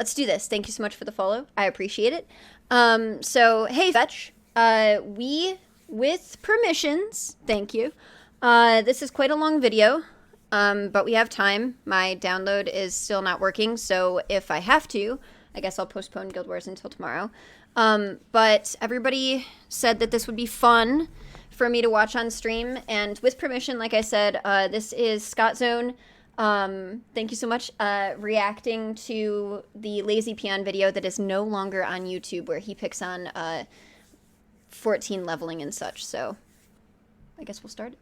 Let's do this. Thank you so much for the follow. I appreciate it. So, hey, Fetch. We, with permissions, thank you. This is quite a long video, but we have time. My download is still not working, so if I have to, I guess I'll postpone Guild Wars until tomorrow. But everybody said that this would be fun for me to watch on stream, and with permission, like I said, this is Scottzone. Thank you so much, reacting to the LazyPeon video that is no longer on YouTube, where he picks on, 14 leveling and such, so I guess we'll start it.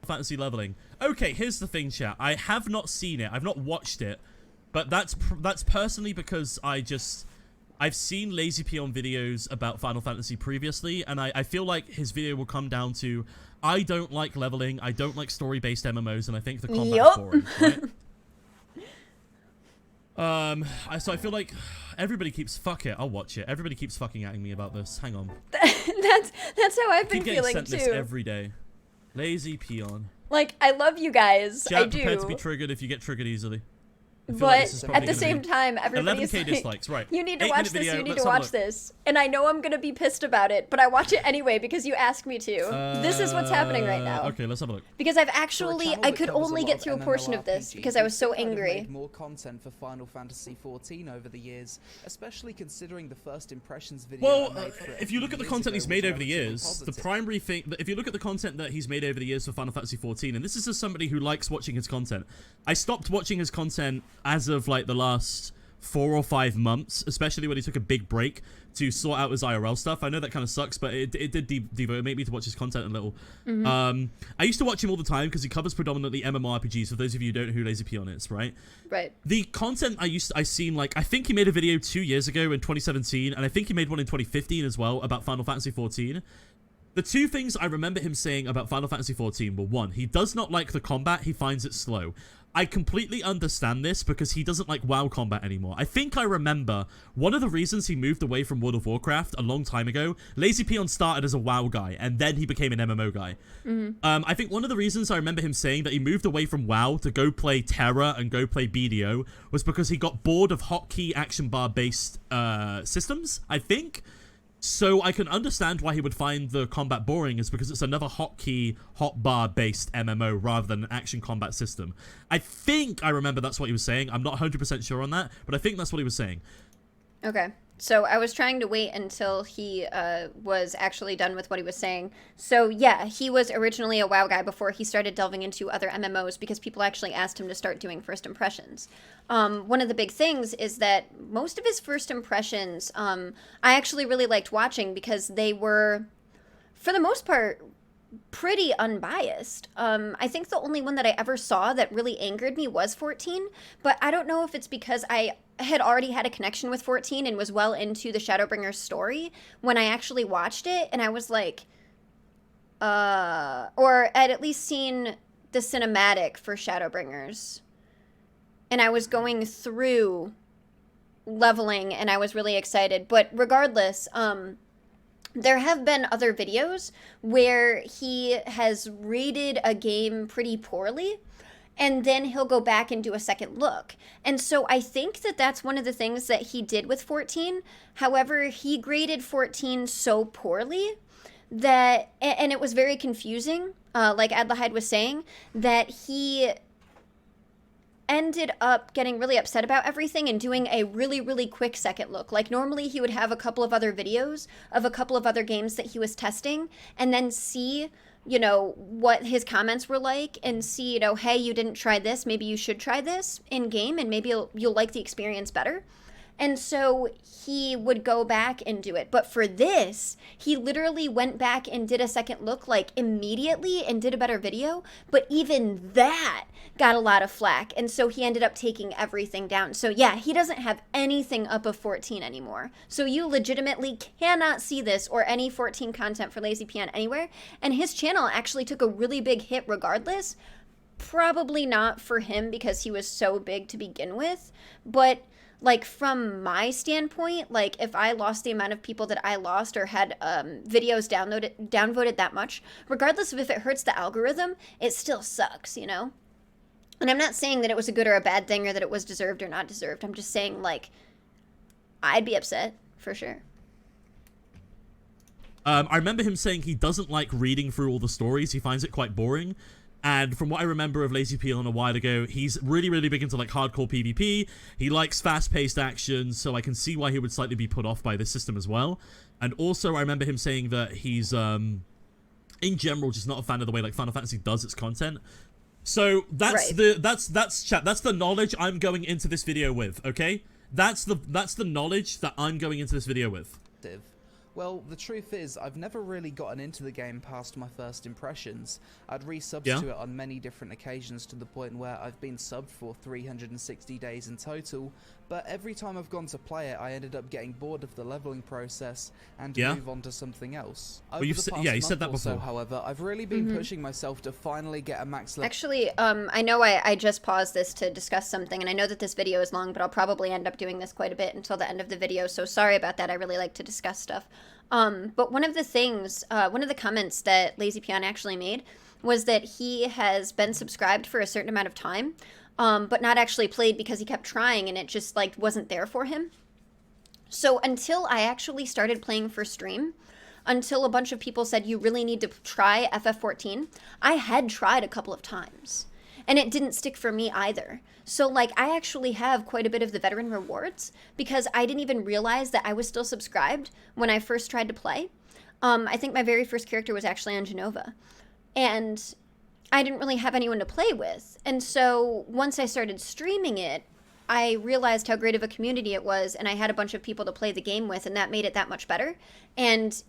Fantasy leveling. Okay, here's the thing, chat. I have not seen it. I've not watched it, but that's personally because I've seen LazyPeon videos about Final Fantasy previously, and I feel like his video will come down to, I don't like leveling, I don't like story-based MMOs, and I think the combat's boring, right? So I feel like everybody keeps, fuck it, I'll watch it. Everybody keeps fucking atting me about this. Hang on. That's how I've been feeling sent too. This every day. LazyPeon. Like, I love you guys. Chat, I do. prepared to be triggered if you get triggered easily. But at the same time, everybody's 11K like, dislikes, right. you need to watch this, you need to let's watch this. And I know I'm going to be pissed about it, but I watch it anyway because you asked me to. This is what's happening right now. Okay, let's have a look. Because I could only get through a portion of this because I was so angry. Made more content for Final Fantasy XIV over the years, especially considering the first impressions video. Well, if you look at the content he's made over the years, the primary thing, if you look at the content that he's made over the years for Final Fantasy XIV, and this is as somebody who likes watching his content, I stopped watching his content as of like the last 4 or 5 months, especially when he took a big break to sort out his IRL stuff. I know that kind of sucks, but it did demotivate me to watch his content a little. I used to watch him all the time because he covers predominantly MMORPGs, for those of you who don't know who LazyPeon is, right? Right. The content I seen, like, I think he made a video 2 years ago in 2017, and I think he made one in 2015 as well about Final Fantasy XIV. The two things I remember him saying about Final Fantasy XIV were, one, he does not like the combat, he finds it slow. I completely understand this because he doesn't like WoW combat anymore. I think I remember one of the reasons he moved away from World of Warcraft a long time ago. LazyPeon started as a WoW guy, and then he became an MMO guy. I think one of the reasons I remember him saying that he moved away from WoW to go play Terra and go play BDO was because he got bored of hotkey action bar based systems, I think. So I can understand why he would find the combat boring, is because it's another hotkey, hotbar based MMO rather than an action combat system. I think I remember that's what he was saying. I'm not 100% sure on that, but I think that's what he was saying. Okay. So I was trying to wait until he was actually done with what he was saying. So yeah, he was originally a WoW guy before he started delving into other MMOs because people actually asked him to start doing first impressions. One of the big things is that most of his first impressions, I actually really liked watching because they were, for the most part, pretty unbiased. I think the only one that I ever saw that really angered me was 14, but I don't know if it's because I had already had a connection with 14 and was well into the Shadowbringers story when I actually watched it, and I was like, or I'd at least seen the cinematic for Shadowbringers, and I was going through leveling, and I was really excited, but regardless, there have been other videos where he has rated a game pretty poorly, and then he'll go back and do a second look. And so I think that that's one of the things that he did with 14. However, he graded 14 so poorly that, and it was very confusing, like Adlahide was saying, that he ended up getting really upset about everything and doing a really, really quick second look. Like, normally he would have a couple of other videos of a couple of other games that he was testing and then see, you know, what his comments were like and see, you know, hey, you didn't try this, maybe you should try this in game and maybe you'll like the experience better. And so he would go back and do it. But for this, he literally went back and did a second look like immediately and did a better video. But even that got a lot of flack. And so he ended up taking everything down. So yeah, he doesn't have anything up of 14 anymore. So you legitimately cannot see this or any 14 content for LazyPeon anywhere. And his channel actually took a really big hit regardless. Probably not for him because he was so big to begin with. But like, from my standpoint, like, if I lost the amount of people that I lost or had videos downvoted that much, regardless of if it hurts the algorithm, it still sucks, you know? And I'm not saying that it was a good or a bad thing or that it was deserved or not deserved. I'm just saying, like, I'd be upset, for sure. I remember him saying he doesn't like reading through all the stories. He finds it quite boring. And from what I remember of LazyPeon a while ago, he's really, really big into, like, hardcore PvP. He likes fast-paced action, so I can see why he would slightly be put off by this system as well. And also, I remember him saying that he's, in general, just not a fan of the way, like, Final Fantasy does its content. So that's Right. that's the knowledge I'm going into this video with, okay? That's the knowledge that I'm going into this video with. Well, the truth is, I've never really gotten into the game past my first impressions. I'd resubbed Yeah. to it on many different occasions to the point where I've been subbed for 360 days in total, but every time I've gone to play it, I ended up getting bored of the leveling process and Yeah. move on to something else. Well, Over you've the said- past yeah, you said month that or so, before. however, I've really been pushing myself to finally get a max level. Actually, I know I just paused this to discuss something, and I know that this video is long, but I'll probably end up doing this quite a bit until the end of the video, so sorry about that. I really like to discuss stuff. But one of the things, one of the comments that LazyPeon actually made was that he has been subscribed for a certain amount of time, but not actually played because he kept trying and it just, like, wasn't there for him. So until I actually started playing for stream, until a bunch of people said you really need to try FF14, I had tried a couple of times. And it didn't stick for me either. So, like, I actually have quite a bit of the veteran rewards because I didn't even realize that I was still subscribed when I first tried to play. I think my very first character was actually on Genova. And I didn't really have anyone to play with. And so once I started streaming it, I realized how great of a community it was, and I had a bunch of people to play the game with, and that made it that much better. And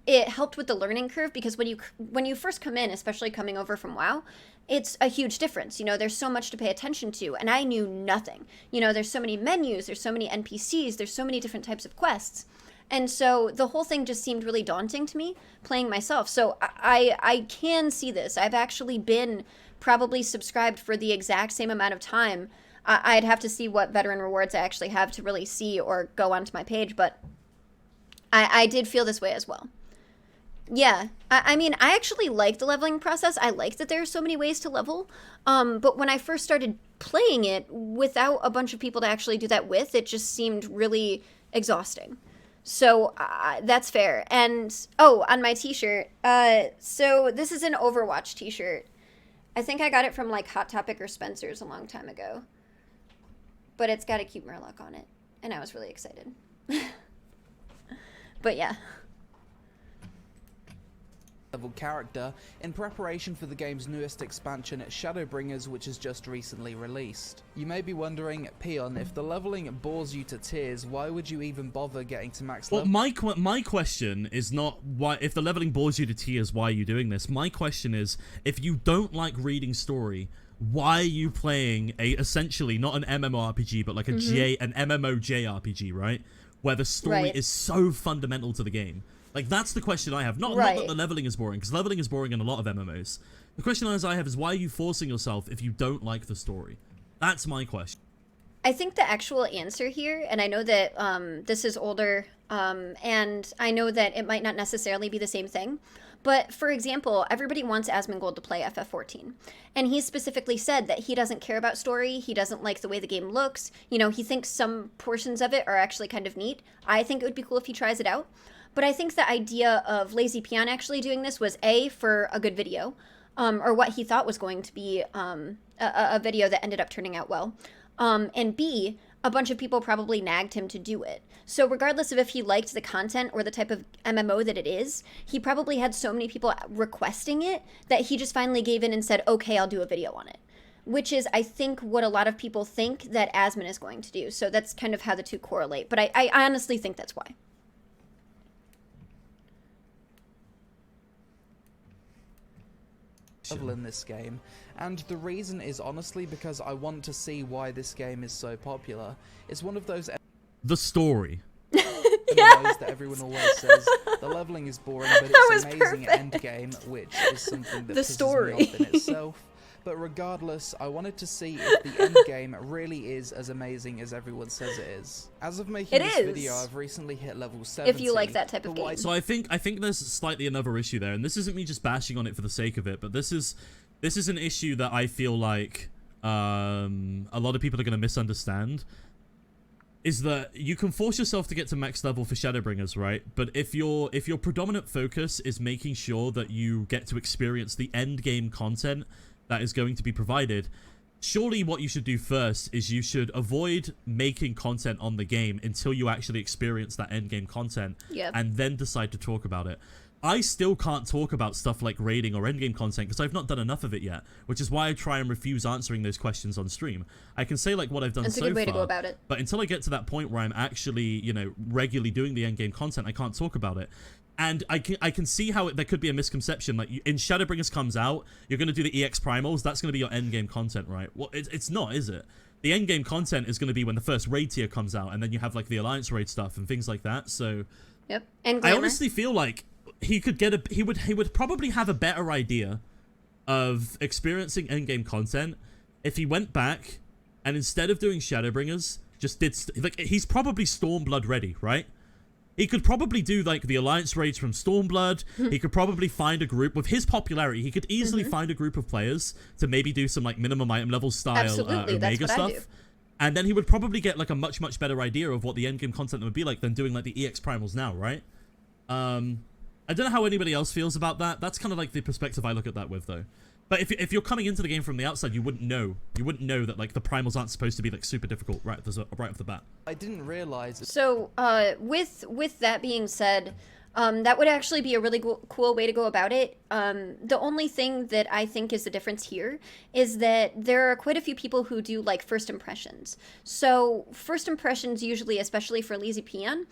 it helped with the learning curve because when you first come in, especially coming over from WoW, it's a huge difference. You know, there's so much to pay attention to, and I knew nothing. You know, there's so many menus, there's so many NPCs, there's so many different types of quests. And so the whole thing just seemed really daunting to me playing myself. So I can see this. I've actually been probably subscribed for the exact same amount of time. I'd have to see what veteran rewards I actually have to really see or go onto my page, but I did feel this way as well. Yeah, I mean, I actually like the leveling process. I like that there are so many ways to level, but when I first started playing it without a bunch of people to actually do that with, it just seemed really exhausting. So that's fair. And, oh, on my t-shirt, so this is an Overwatch t-shirt. I think I got it from, like, Hot Topic or Spencer's a long time ago. But it's got a cute Murloc on it, and I was really excited. But yeah. Level character in preparation for the game's newest expansion, Shadowbringers, which has just recently released. You may be wondering, Peon, if the leveling bores you to tears, why would you even bother getting to max level? Well, my question is not why. If the leveling bores you to tears, why are you doing this? My question is, if you don't like reading story, why are you playing a essentially not an MMORPG but like an MMO JRPG, right? Where the story is so fundamental to the game. Like, that's the question I have. Not that the leveling is boring, because leveling is boring in a lot of MMOs. The question I have is, why are you forcing yourself if you don't like the story? That's my question. I think the actual answer here, and I know that this is older, and I know that it might not necessarily be the same thing, but for example, everybody wants Asmongold to play FF14, and he specifically said that he doesn't care about story, he doesn't like the way the game looks, you know, he thinks some portions of it are actually kind of neat. I think it would be cool if he tries it out. But I think the idea of LazyPeon actually doing this was A, for a good video, or what he thought was going to be a video that ended up turning out well, and B, a bunch of people probably nagged him to do it. So regardless of if he liked the content or the type of MMO that it is, he probably had so many people requesting it that he just finally gave in and said, okay, I'll do a video on it. Which is, I think, what a lot of people think that Asmon is going to do. So that's kind of how the two correlate. But I honestly think that's why. Level in this game, and the reason is honestly because I want to see why this game is so popular. It's one of those The story. MMOs that everyone always says the leveling is boring, but it's amazing perfect. end game, which is something that The pisses story. me off in itself. But regardless, I wanted to see if the end game really is as amazing as everyone says it is. As of making this video, I've recently hit level 70. If you like that type of game. So I think there's slightly another issue there, and this isn't me just bashing on it for the sake of it, but this is this is an issue that I feel like a lot of people are going to misunderstand. Is that you can force yourself to get to max level for Shadowbringers, right? But if your predominant focus is making sure that you get to experience the end game content that is going to be provided, surely what you should do first is you should avoid making content on the game until you actually experience that end game content, and then decide to talk about it. I still can't talk about stuff like raiding or endgame content because I've not done enough of it yet, which is why I try and refuse answering those questions on stream. I can say like what I've done so far. That's a good way to go about it. But until I get to that point where I'm actually, you know, regularly doing the endgame content, I can't talk about it. And I can see how there could be a misconception. Like, in Shadowbringers comes out, you're going to do the EX primals, that's going to be your endgame content, right? Well, it's not, is it? The endgame content is going to be when the first raid tier comes out, and then you have like the Alliance raid stuff and things like that, so... Yep, and Glamour. I honestly feel like he could get he would probably have a better idea of experiencing endgame content if he went back and instead of doing Shadowbringers, just did like he's probably Stormblood ready, right? He could probably do like the Alliance raids from Stormblood. He could probably find a group with his popularity. He could easily find a group of players to maybe do some like minimum item level style Omega stuff. And then he would probably get like a much better idea of what the endgame content would be like than doing like the EX primals now, right? I don't know how anybody else feels about that. That's kind of like the perspective I look at that with, though. But if you're coming into the game from the outside, you wouldn't know. You wouldn't know that like the primals aren't supposed to be like super difficult right off the bat. I didn't realize. So with that being said, that would actually be a really cool way to go about it. The only thing that I think is the difference here is that there are quite a few people who do like first impressions. So first impressions usually, especially for LazyPeon,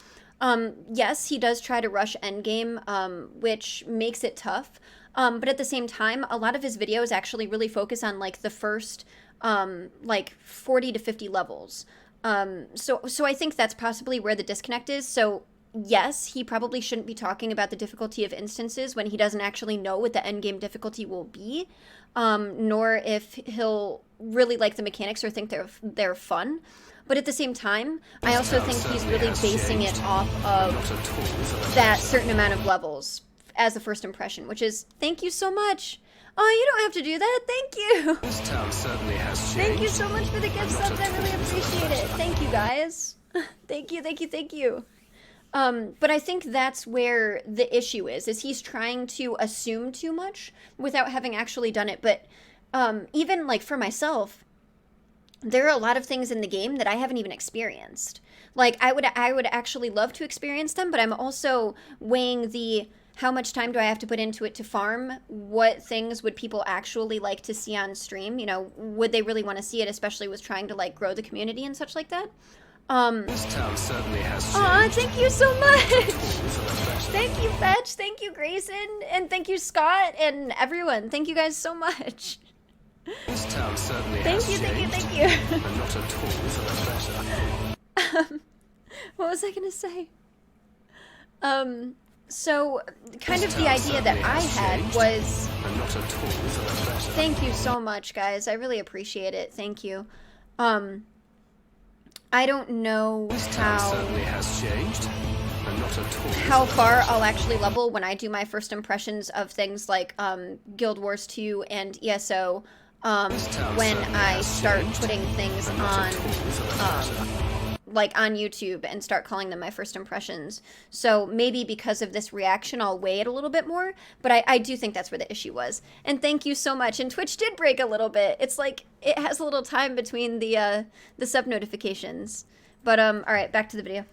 yes, he does try to rush endgame, which makes it tough. But at the same time, a lot of his videos actually really focus on like the first, like 40 to 50 levels. So I think that's possibly where the disconnect is. So yes, he probably shouldn't be talking about the difficulty of instances when he doesn't actually know what the endgame difficulty will be, nor if he'll really like the mechanics or think they're fun. But at the same time, I also think he's really basing it off of that certain amount of levels as a first impression, which is, thank you so much. Oh, you don't have to do that. Thank you. This town certainly has changed. Thank you so much for the gift subs. I really appreciate it. Thank you, guys. Thank you. But I think that's where the issue is he's trying to assume too much without having actually done it. But even like for myself, there are a lot of things in the game that I haven't even experienced. Like I would actually love to experience them, but I'm also weighing the how much time do I have to put into it to farm? What things would people actually like to see on stream? You know, would they really want to see it, especially with trying to like grow the community and such like that? This town certainly has changed. Aw, thank you so much! Thank you, Fetch, thank you, Grayson, and thank you, Scott, and everyone. Thank you guys so much. This town certainly has changed. Thank you. And not at all for the better. What was I gonna say? So, kind of the idea that I had was... And not at all for the better. Thank you so much, guys. I really appreciate it. Thank you. I don't know how far I'll actually level when I do my first impressions of things like Guild Wars 2 and ESO when I start putting things on like on YouTube and start calling them my first impressions. So maybe because of this reaction I'll weigh it a little bit more, but I do think that's where the issue was. And thank you so much. And Twitch did break a little bit. It's like it has a little time between the sub notifications. But all right, back to the video.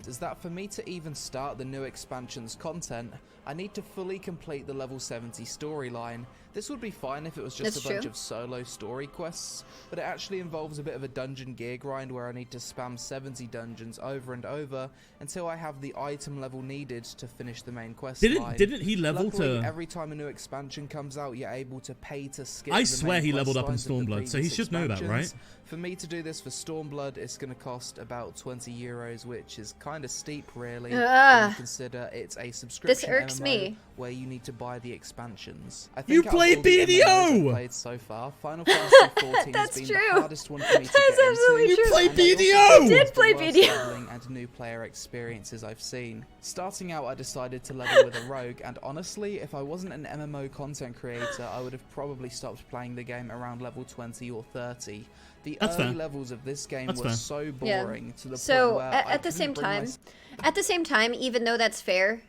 Is that for me to even start the new expansion's content, I need to fully complete the level 70 storyline. This would be fine if it was just a bunch of solo story quests, but it actually involves a bit of a dungeon gear grind where I need to spam 70 dungeons over and over until I have the item level needed to finish the main quest line. Didn't he level Luckily, to... every time a new expansion comes out, you're able to pay to skip I the swear main he quest leveled up in lines of the Stormblood, so he previous should know that, right? For me to do this for Stormblood, it's going to cost about 20 euros, which is kind of steep, really, when you consider it's a subscription This irks MMO me. where you need to buy the expansions. I You think played all the MMOs I've BDO! played so far, Final Fantasy XIV has been true. the hardest one for me to That's get absolutely into. true. You played and it also BDO! has I did the play worst BDO. leveling and new player experiences I've seen. Starting out, I decided to level with a rogue, and honestly, if I wasn't an MMO content creator, I would have probably stopped playing the game around level 20 or 30. The That's early fair. levels of this game That's were fair. so boring to the point So where I at the couldn't same bring time, myself- even though that's fair,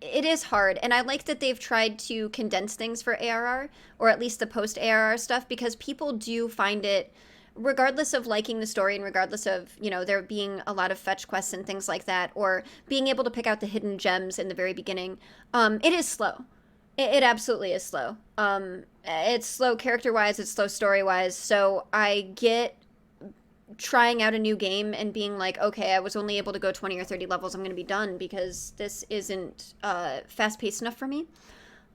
it is hard, and I like that they've tried to condense things for ARR, or at least the post ARR stuff, because people do find it, regardless of liking the story and regardless of, you know, there being a lot of fetch quests and things like that, or being able to pick out the hidden gems in the very beginning, it is slow. It absolutely is slow. It's slow character-wise, it's slow story-wise, so I get trying out a new game and being like, okay, I was only able to go 20 or 30 levels, I'm going to be done because this isn't fast-paced enough for me.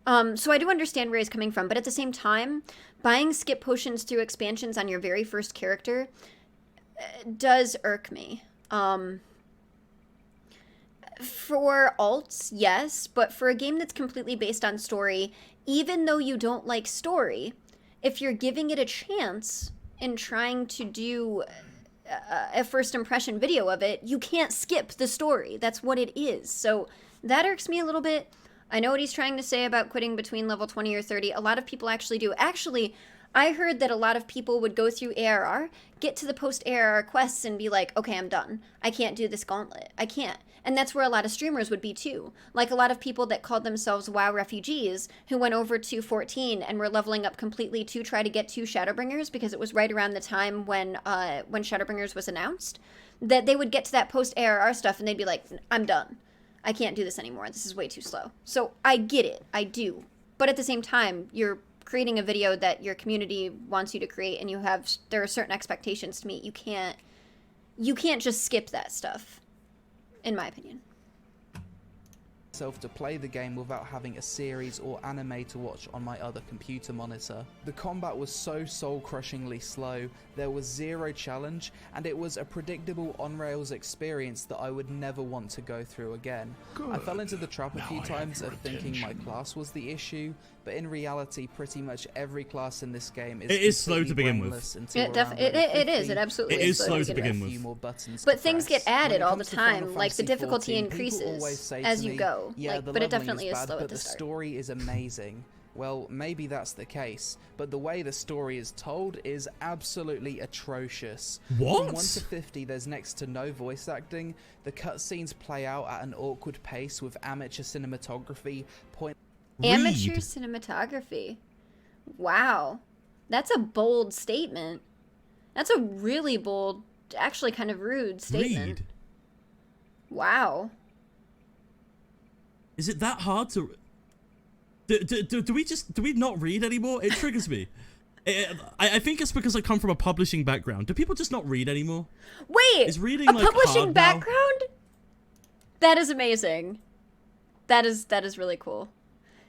So I do understand where he's coming from, but at the same time, buying skip potions through expansions on your very first character does irk me. For alts, yes, but for a game that's completely based on story, even though you don't like story, if you're giving it a chance and trying to do a first impression video of it, you can't skip the story. That's what it is. So that irks me a little bit. I know what he's trying to say about quitting between level 20 or 30. A lot of people actually do. Actually, I heard that a lot of people would go through ARR, get to the post-ARR quests, and be like, okay, I'm done. I can't do this gauntlet. I can't. And that's where a lot of streamers would be too. Like a lot of people that called themselves WoW refugees who went over to 14 and were leveling up completely to try to get to Shadowbringers because it was right around the time when Shadowbringers was announced, that they would get to that post-ARR stuff and they'd be like, I'm done. I can't do this anymore. This is way too slow. So I get it. I do. But at the same time, you're creating a video that your community wants you to create and there are certain expectations to meet. You can't just skip that stuff, in my opinion. To play the game without having a series or anime to watch on my other computer monitor. The combat was so soul-crushingly slow, there was zero challenge, and it was a predictable on-rails experience that I would never want to go through again. I fell into the trap a few times of thinking my class was the issue, but in reality pretty much every class in this game is slow to begin with. It is. It absolutely is slow to begin with. But things get added all the time, like the difficulty increases as you go. But it definitely is slow at the start. The story is amazing. Well, maybe that's the case, but the way the story is told is absolutely atrocious. What? From 1 to 50, there's next to no voice acting. The cutscenes play out at an awkward pace with amateur cinematography. Amateur cinematography. Wow. That's a bold statement. That's a really bold, actually kind of rude statement. Read. Wow. Is it that hard to... Do we not read anymore? It triggers me. I think it's because I come from a publishing background. Do people just not read anymore? Wait! Is reading, a like, publishing hard background? That is amazing. That is really cool.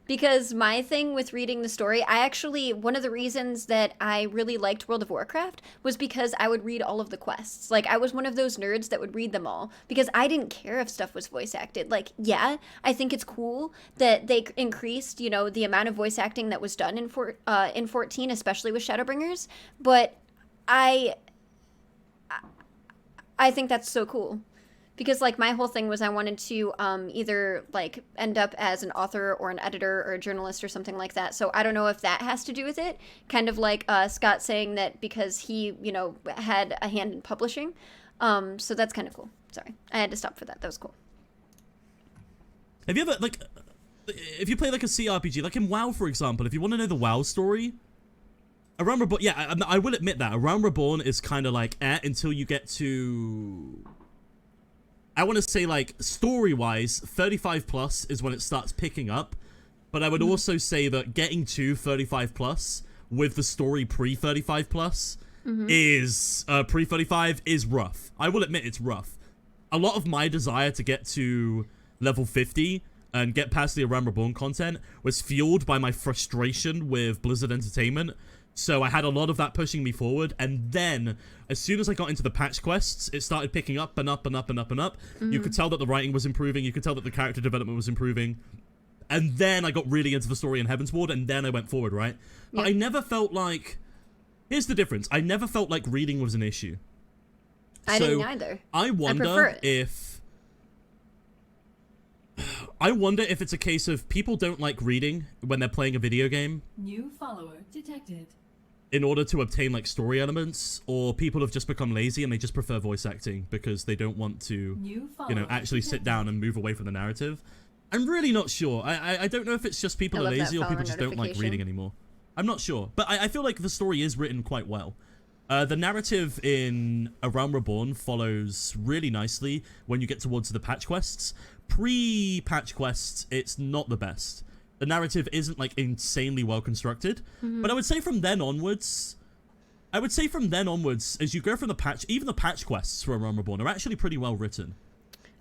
Because my thing with reading the story, one of the reasons that I really liked World of Warcraft was because I would read all of the quests. Like, I was one of those nerds that would read them all because I didn't care if stuff was voice acted. Like, yeah, I think it's cool that they increased, you know, the amount of voice acting that was done in 14, especially with Shadowbringers, but I think that's so cool. Because, like, my whole thing was I wanted to either, like, end up as an author or an editor or a journalist or something like that. So I don't know if that has to do with it. Kind of like Scott saying that because he, you know, had a hand in publishing. So that's kind of cool. Sorry. I had to stop for that. That was cool. Have you ever, like, if you play, like, a CRPG, like in WoW, for example, if you want to know the WoW story, A Realm Reborn, yeah, I will admit that. A Realm Reborn is kind of like, until you get to... I want to say, like, story-wise, 35 plus is when it starts picking up. But I would also say that getting to 35 plus with the story pre-35 plus is, pre-35 is rough. I will admit it's rough. A lot of my desire to get to level 50 and get past the Realm Reborn content was fueled by my frustration with Blizzard Entertainment. So I had a lot of that pushing me forward, and then as soon as I got into the patch quests, it started picking up and up and up and up and up. You could tell that the writing was improving, you could tell that the character development was improving, And then I got really into the story in Heaven's Ward, and then I went forward, right? But Yep. I never felt like... Here's the difference. I never felt like reading was an issue. I didn't either. I prefer wonder it. if... I wonder if it's a case of people don't like reading when they're playing a video game New follower detected. in order to obtain, like, story elements, or people have just become lazy and they just prefer voice acting because they don't want to, New follower you know, actually sit detected. down and move away from the narrative. I'm really not sure. I don't know if it's just people I are love that lazy or follower people just don't like notification. reading anymore. I'm not sure. But I feel like the story is written quite well. The narrative in A Realm Reborn follows really nicely when you get towards the patch quests. Pre-patch quests, it's not the best. The narrative isn't, like, insanely well constructed. But I would say from then onwards... as you go from the patch... Even the patch quests for A Realm Reborn are actually pretty well written.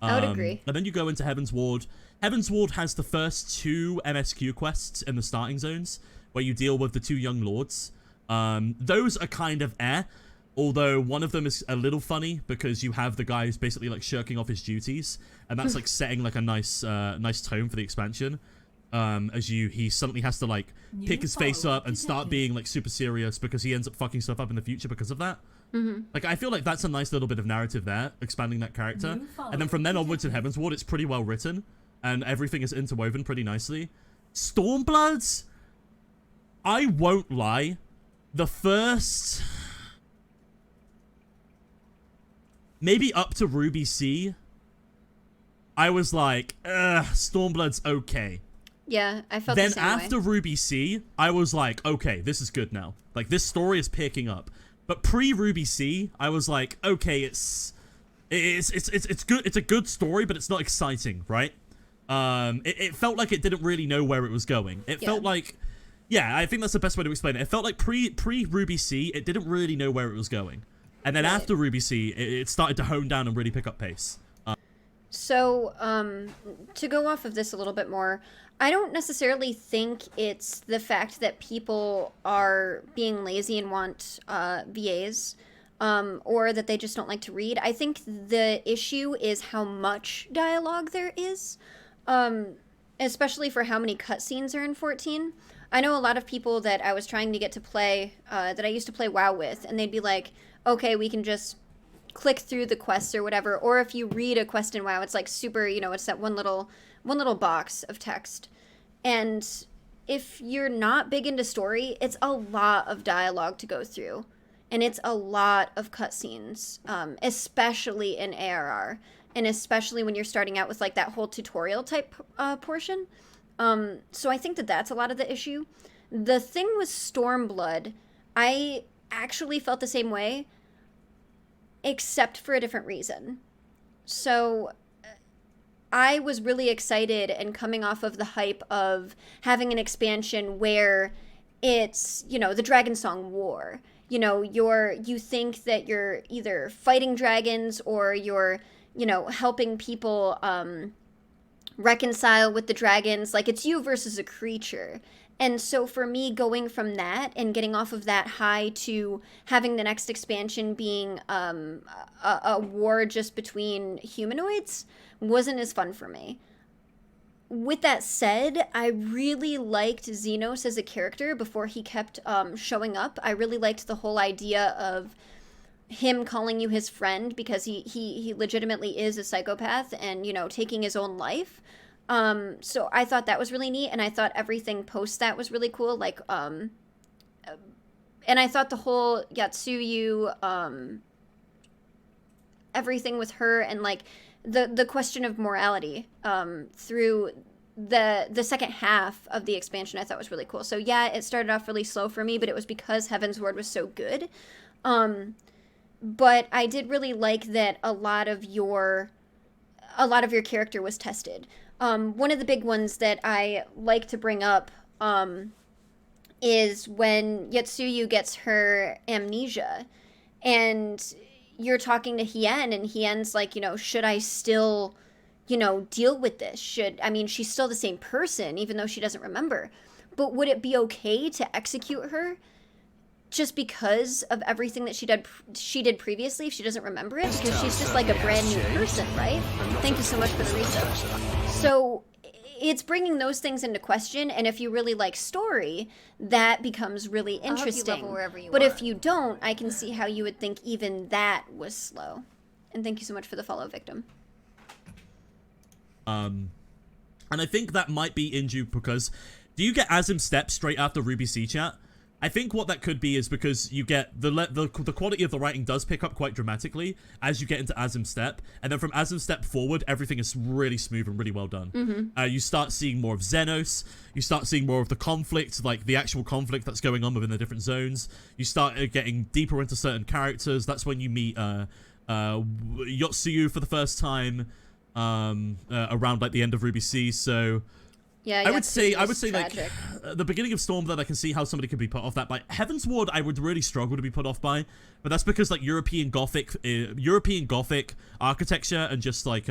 I would agree. And then you go into Heaven's Ward. Heaven's Ward has the first 2 MSQ quests in the starting zones, where you deal with the 2 young lords. Those are kind of although one of them is a little funny because you have the guy who's basically like shirking off his duties, and that's like setting like a nice tone for the expansion. As he suddenly has to like pick his face up and start being like super serious because he ends up fucking stuff up in the future because of that. Like, I feel like that's a nice little bit of narrative there, expanding that character. And then from then onwards in Heaven's Ward, it's pretty well written, and everything is interwoven pretty nicely. Stormbloods, I won't lie, the first... maybe up to Ruby C, I was like, Stormblood's okay. Yeah, I felt Then the same after way. Ruby C, I was like, okay, this is good now. Like, this story is picking up. But pre-Ruby C, I was like, okay, it's good. It's a good story, but it's not exciting, right? It felt like it didn't really know where it was going. It felt like, yeah, I think that's the best way to explain it. It felt like pre-Ruby C, it didn't really know where it was going. And then after Ruby C, it started to hone down and really pick up pace. So, to go off of this a little bit more, I don't necessarily think it's the fact that people are being lazy and want VAs, or that they just don't like to read. I think the issue is how much dialogue there is, especially for how many cutscenes are in 14. I know a lot of people that I was trying to get to play, that I used to play WoW with, and they'd be like, okay, we can just click through the quests or whatever. Or if you read a quest in WoW, it's like super, you know, it's that one little box of text. And if you're not big into story, it's a lot of dialogue to go through. And it's a lot of cutscenes, especially in ARR. And especially when you're starting out with like that whole tutorial type portion. So I think that that's a lot of the issue. The thing with Stormblood, I actually felt the same way, except for a different reason. So I was really excited and coming off of the hype of having an expansion where it's, you know, the Dragon Song War. You know, you think that you're either fighting dragons or you're, you know, helping people reconcile with the dragons. Like, it's you versus a creature. And so for me, going from that and getting off of that high to having the next expansion being a war just between humanoids wasn't as fun for me. With that said, I really liked Xenos as a character before he kept showing up. I really liked the whole idea of him calling you his friend because he legitimately is a psychopath and, you know, taking his own life. So I thought that was really neat, and I thought everything post that was really cool, like, and I thought the whole Yatsuyu, everything with her, and, like, the question of morality, through the second half of the expansion I thought was really cool. So yeah, it started off really slow for me, but it was because Heaven's Ward was so good. But I did really like that a lot of your character was tested. One of the big ones that I like to bring up is when Yatsuyu gets her amnesia, and you're talking to Hien, and Hien's like, you know, should I still, you know, deal with this? She's still the same person, even though she doesn't remember. But would it be okay to execute her just because of everything that she did previously if she doesn't remember it? Because she's just like a brand new person, right? Thank you so much for the research. So it's bringing those things into question, and if you really like story, that becomes really I'll help you interesting. level wherever you But want. if you don't, I can see how you would think even that was slow. And thank you so much for the follow, Victim. And I think that might be in due because do you get Azim Step straight after Ruby C Chat? I think what that could be is because you get the quality of the writing does pick up quite dramatically as you get into Azim Step, and then from Azim Step forward, everything is really smooth and really well done. You start seeing more of Xenos, you start seeing more of the conflict, like the actual conflict that's going on within the different zones. You start getting deeper into certain characters. That's when you meet Yotsuyu for the first time around like the end of Ruby C. So. Yeah, I would say tragic. like the beginning of Stormblood, I can see how somebody could be put off that by. Heaven's Ward, I would really struggle to be put off by, but that's because like European Gothic architecture and just like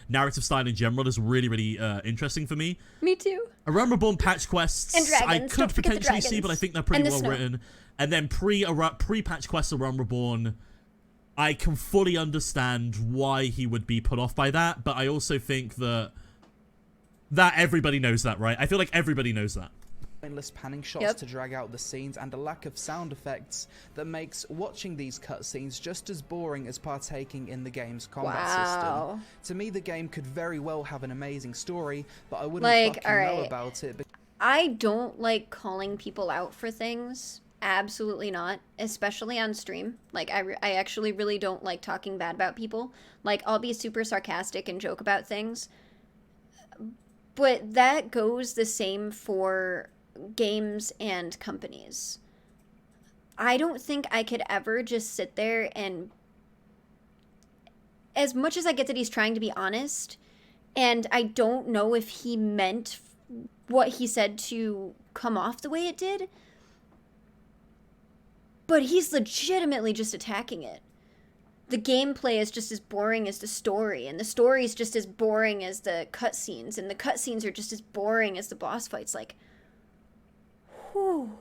narrative style in general is really interesting for me. Me too. A Realm Reborn patch quests, And dragons. I Don't could forget the potentially see, dragons. but I think they're pretty And the well snow. written. And then pre-patch quests of Realm Reborn, I can fully understand why he would be put off by that, but I also think that everybody knows that, right? I feel like everybody knows that. Pointless panning shots Yep. to drag out the scenes and a lack of sound effects that makes watching these cutscenes just as boring as partaking in the game's combat Wow. system. To me, the game could very well have an amazing story, but I wouldn't Like, fucking know alright. about it. I don't like calling people out for things. Absolutely not. Especially on stream. Like, I actually really don't like talking bad about people. Like, I'll be super sarcastic and joke about things. But that goes the same for games and companies. I don't think I could ever just sit there and... As much as I get that he's trying to be honest, and I don't know if he meant what he said to come off the way it did, but he's legitimately just attacking it. The gameplay is just as boring as the story, and the story is just as boring as the cutscenes, and the cutscenes are just as boring as the boss fights. Like, whew.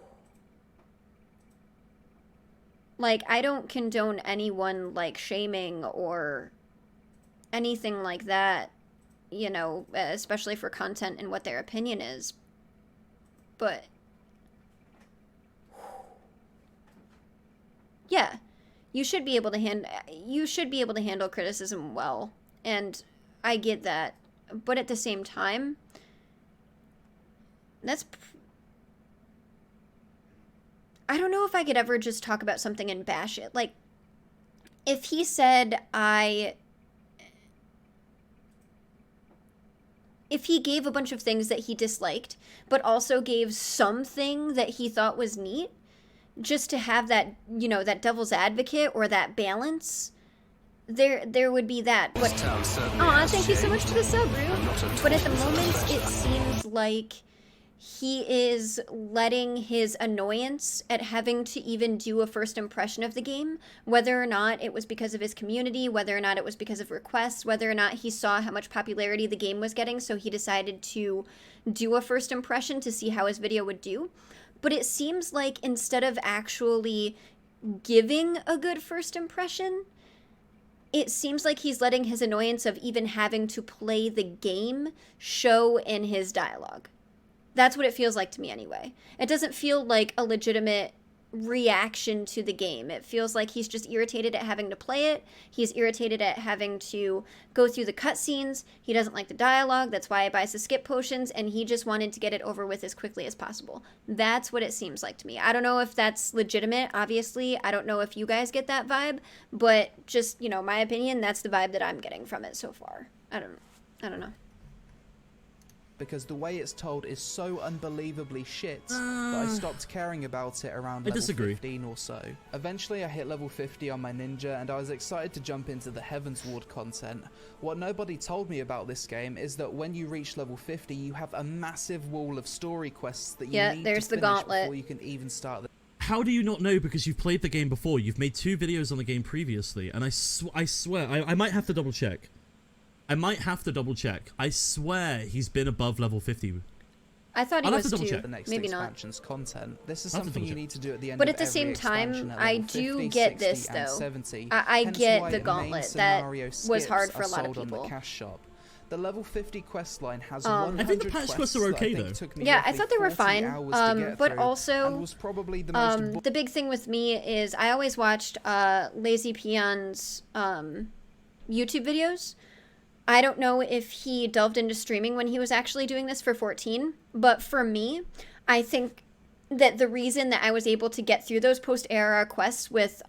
Like, I don't condone anyone, like, shaming or anything like that, you know, especially for content and what their opinion is. But, yeah. You should be able to handle criticism well, and I get that. But at the same time, I don't know if I could ever just talk about something and bash it. Like, if he said if he gave a bunch of things that he disliked, but also gave something that he thought was neat, just to have that, you know, that devil's advocate or that balance, there would be that. But aw, thank you so much for the sub, Rue. But at the moment, it seems like he is letting his annoyance at having to even do a first impression of the game, whether or not it was because of his community, whether or not it was because of requests, whether or not he saw how much popularity the game was getting, so he decided to do a first impression to see how his video would do. But it seems like instead of actually giving a good first impression, it seems like he's letting his annoyance of even having to play the game show in his dialogue. That's what it feels like to me anyway. It doesn't feel like a legitimate reaction to the game. It feels like he's just irritated at having to play it. He's irritated at having to go through the cutscenes. He doesn't like the dialogue. That's why he buys the skip potions, and he just wanted to get it over with as quickly as possible. That's what it seems like to me. I don't know if that's legitimate, obviously. I don't know if you guys get that vibe, but just, you know, my opinion, that's the vibe that I'm getting from it so far. I don't know. Because the way it's told is so unbelievably shit that I stopped caring about it around I level disagree. 15 or so. Eventually I hit level 50 on my ninja and I was excited to jump into the Heaven's Ward content. What nobody told me about this game is that when you reach level 50 you have a massive wall of story quests that you need there's to the finish gauntlet. before you can even start the How do you not know? Because you've played the game before. You've made 2 videos on the game previously, and I swear, I might have to double check. I swear he's been above level 50. I thought he I'll have was to double too. check. the next Maybe not. expansion's content. This is I'll have to something you double need to do at the end But of at the every same time, expansion at I level do 50, get 60, this, and though. 70. I Hence get why the main gauntlet. That scenario was skips hard for are a lot of sold on the people. cash shop. The level 50 questline has I 100 think the patch quests are that I okay, think though. took me Yeah, I roughly thought they were 40 fine. hours to get But through, also, and was probably the most the big thing with me is I always watched LazyPeon's YouTube videos. I don't know if he delved into streaming when he was actually doing this for 14, but for me, I think that the reason that I was able to get through those post-ARR quests with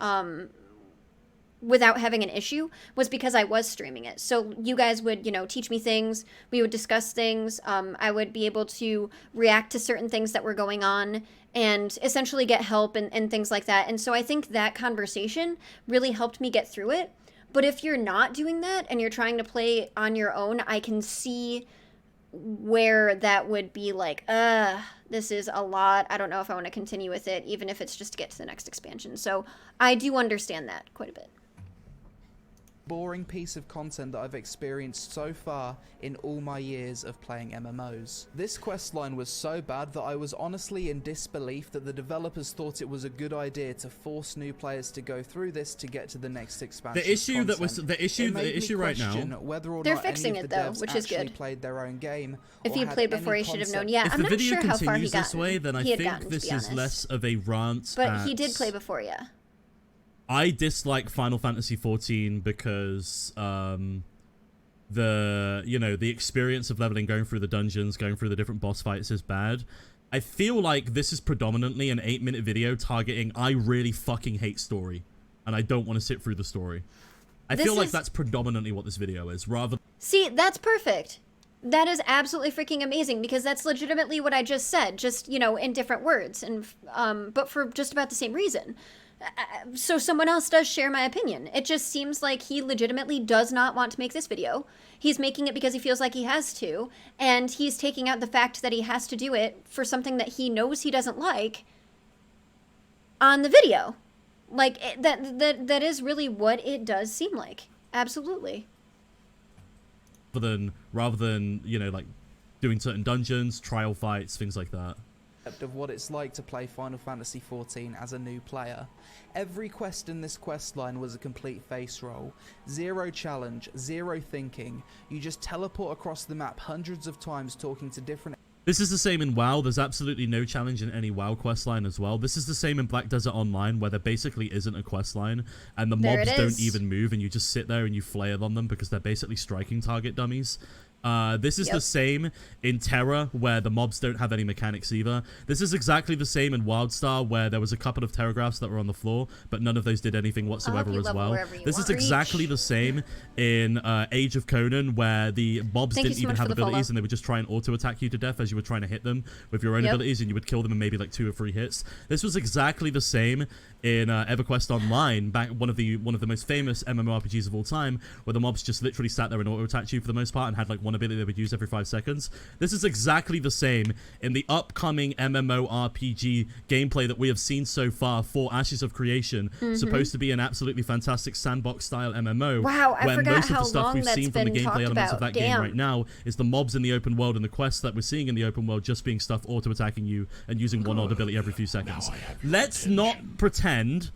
without having an issue was because I was streaming it. So you guys would, teach me things, we would discuss things, I would be able to react to certain things that were going on and essentially get help and things like that. And so I think that conversation really helped me get through it. But if you're not doing that and you're trying to play on your own, I can see where that would be like, this is a lot. I don't know if I want to continue with it, even if it's just to get to the next expansion. So I do understand that quite a bit. boring piece of content that I've experienced so far in all my years of playing MMOs. This questline was so bad that I was honestly in disbelief that the developers thought it was a good idea to force new players to go through this to get to the next expansion. The issue right now, whether or They're not fixing any of it the though, devs which is actually good. played their own game. If or he had played before, any he should have known. concept. Yeah, if I'm the not video sure how far he continues this got. way, then I he had think gotten, this to be is honest. less of a rant. But he did play before, yeah. I dislike Final Fantasy XIV because the experience of leveling, going through the dungeons, going through the different boss fights is bad. I feel like this is predominantly an 8-minute video targeting I really fucking hate story and I don't want to sit through the story. I feel like that's predominantly what this video is, rather. See, that's perfect. That is absolutely freaking amazing because that's legitimately what I just said, just, in different words, and but for just about the same reason. So someone else does share my opinion. It just seems like he legitimately does not want to make this video. He's making it because he feels like he has to, and he's taking out the fact that he has to do it for something that he knows he doesn't like on the video. Like, that is really what it does seem like. Absolutely. Rather than like doing certain dungeons, trial fights, things like that. Of what it's like to play Final Fantasy XIV as a new player. Every quest in this questline was a complete face roll. Zero challenge, zero thinking. You just teleport across the map hundreds of times talking to different... This is the same in WoW. There's absolutely no challenge in any WoW questline as well. This is the same in Black Desert Online, where there basically isn't a questline, and the mobs don't even move, and you just sit there and you flail on them because they're basically striking target dummies. This is the same in Terra, where the mobs don't have any mechanics either. This is exactly the same in Wildstar, where there was a couple of Terragraphs that were on the floor, but none of those did anything whatsoever as well. This is exactly the same in Age of Conan, where the mobs didn't even have abilities, and they would just try and auto-attack you to death as you were trying to hit them with your own abilities, and you would kill them in maybe like 2 or 3 hits. This was exactly the same in EverQuest Online, back one of the most famous MMORPGs of all time, where the mobs just literally sat there and auto-attacked you for the most part, and had like one ability they would use every 5 seconds. This is exactly the same in the upcoming MMORPG gameplay that we have seen so far for Ashes of Creation, supposed to be an absolutely fantastic sandbox-style MMO. Wow, I where forgot most of how the stuff long we've that's seen from the been gameplay talked elements of about. that game right now is the mobs in the open world and the quests that we're seeing in the open world just being stuff auto-attacking you and using one odd ability every few seconds. Let's not pretend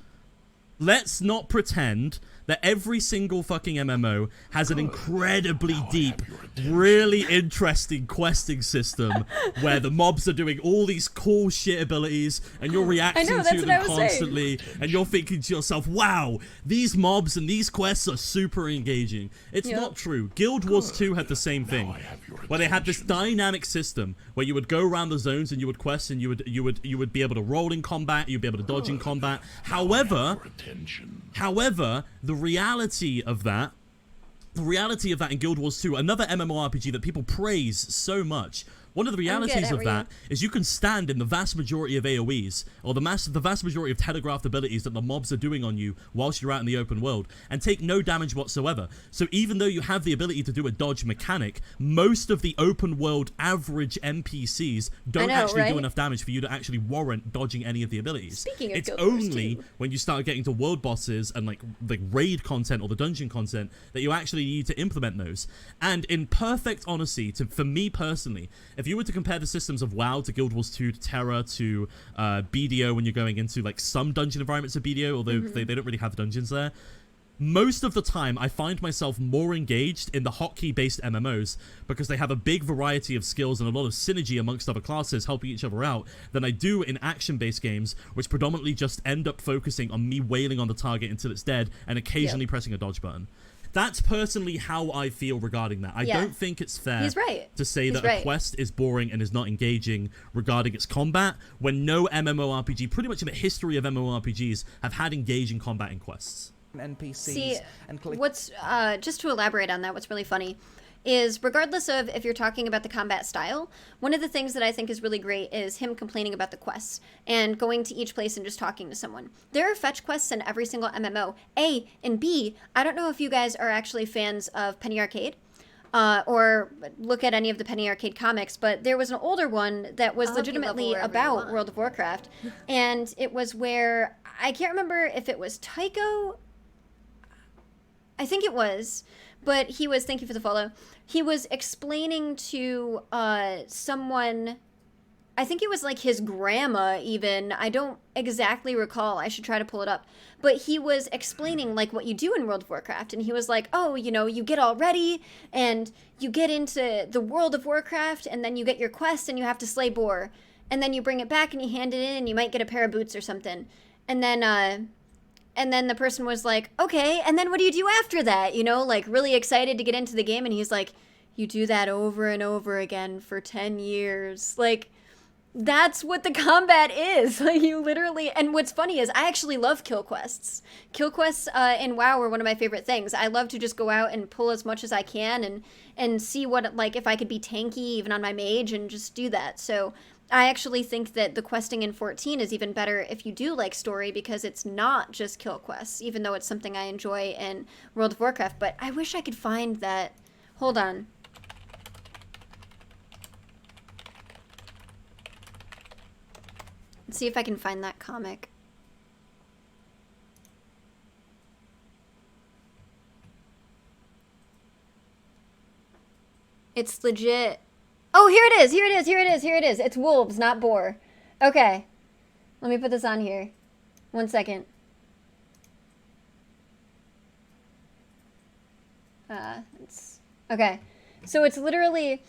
that every single fucking MMO has an incredibly deep, really interesting questing system where the mobs are doing all these cool shit abilities and you're reacting to them constantly and you're thinking to yourself, wow, these mobs and these quests are super engaging. It's not true. Guild Wars 2 had the same thing, where they had this dynamic system where you would go around the zones and you would quest and you would be able to roll in combat, you'd be able to dodge in combat. However, the reality of that in Guild Wars 2, another MMORPG that people praise so much, one of the realities of that is you can stand in the vast majority of AoEs, or the vast majority of telegraphed abilities that the mobs are doing on you whilst you're out in the open world, and take no damage whatsoever. So even though you have the ability to do a dodge mechanic, most of the open world average NPCs don't do enough damage for you to actually warrant dodging any of the abilities. Speaking of it's Guild Wars only 2. when you start getting to world bosses and like the raid content or the dungeon content that you actually need to implement those. And in perfect honesty, for me personally, if you were to compare the systems of WoW to Guild Wars 2 to Terra to BDO when you're going into like some dungeon environments of BDO, although they don't really have dungeons there, most of the time I find myself more engaged in the hotkey-based MMOs because they have a big variety of skills and a lot of synergy amongst other classes helping each other out than I do in action-based games, which predominantly just end up focusing on me wailing on the target until it's dead and occasionally pressing a dodge button. That's personally how I feel regarding that. I don't think it's fair to say that a quest is boring and is not engaging regarding its combat when no MMORPG, pretty much in the history of MMORPGs, have had engaging combat in quests. NPCs. See, what's just to elaborate on that, what's really funny is regardless of if you're talking about the combat style, one of the things that I think is really great is him complaining about the quests and going to each place and just talking to someone. There are fetch quests in every single MMO. A, and B, I don't know if you guys are actually fans of Penny Arcade or look at any of the Penny Arcade comics, but there was an older one that was legitimately about World of Warcraft. And it was where, I can't remember if it was Tycho, I think it was, but he was, thank you for the follow, he was explaining to someone, I think it was like his grandma even, I don't exactly recall, I should try to pull it up, but he was explaining like what you do in World of Warcraft, and he was like, oh, you know, you get all ready, and you get into the World of Warcraft, and then you get your quest, and you have to slay boar, and then you bring it back, and you hand it in, and you might get a pair of boots or something, and then the person was like, okay, and then what do you do after that? You know, like really excited to get into the game. And he's like, you do that over and over again for 10 years. Like, that's what the combat is. Like, you literally, and what's funny is I actually love kill quests. Kill quests in WoW are one of my favorite things. I love to just go out and pull as much as I can and see what, like, if I could be tanky even on my mage and just do that. So I actually think that the questing in 14 is even better if you do like story because it's not just kill quests, even though it's something I enjoy in World of Warcraft. But I wish I could find that. Hold on. Let's see if I can find that comic. It's legit. Oh, here it is, here it is, here it is, here it is. It's wolves, not boar. Okay. Let me put this on here. 1 second. Okay. So it's literally,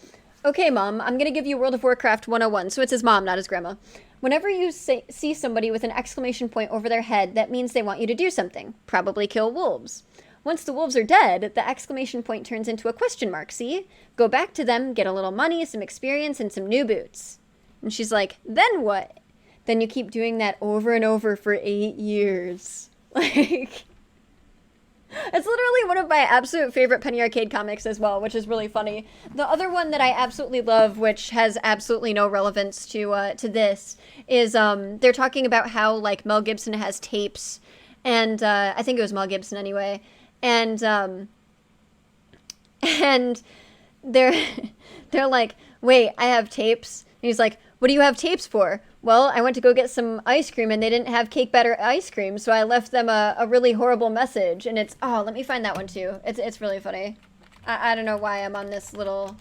okay, Mom, I'm going to give you World of Warcraft 101. So it's his mom, not his grandma. Whenever you see somebody with an exclamation point over their head, that means they want you to do something. Probably kill wolves. Once the wolves are dead, the exclamation point turns into a question mark, see? Go back to them, get a little money, some experience, and some new boots. And she's like, then what? Then you keep doing that over and over for 8 years. Like, it's literally one of my absolute favorite Penny Arcade comics as well, which is really funny. The other one that I absolutely love, which has absolutely no relevance to this, is they're talking about how, like, Mel Gibson has tapes, and I think it was Mel Gibson anyway, and they're like, wait, I have tapes? And he's like, what do you have tapes for? Well, I went to go get some ice cream and they didn't have cake batter ice cream, so I left them a really horrible message. And it's, oh, let me find that one too. It's really funny. I don't know why I'm on this little,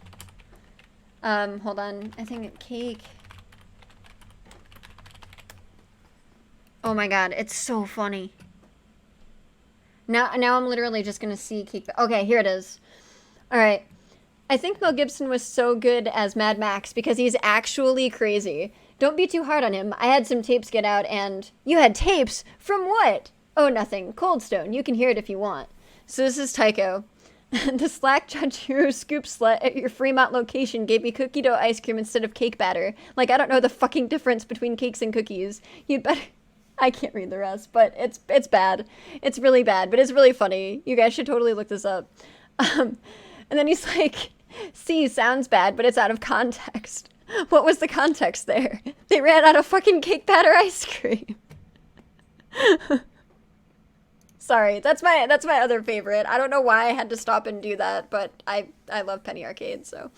hold on, I think cake. Oh my god, it's so funny. Now I'm literally just gonna see cake. Okay, here it is. All right. I think Mel Gibson was so good as Mad Max because he's actually crazy. Don't be too hard on him. I had some tapes get out and... You had tapes? From what? Oh, nothing. Cold Stone. You can hear it if you want. So this is Tycho. The Slack Judge Hero Scoop Slut at your Fremont location gave me cookie dough ice cream instead of cake batter. Like, I don't know the fucking difference between cakes and cookies. You'd better... I can't read the rest, but it's bad. It's really bad, but it's really funny. You guys should totally look this up. And then he's like... See, sounds bad, but it's out of context. What was the context there? They ran out of fucking cake batter ice cream. Sorry, that's my other favorite. I don't know why I had to stop and do that, but I love Penny Arcade, so.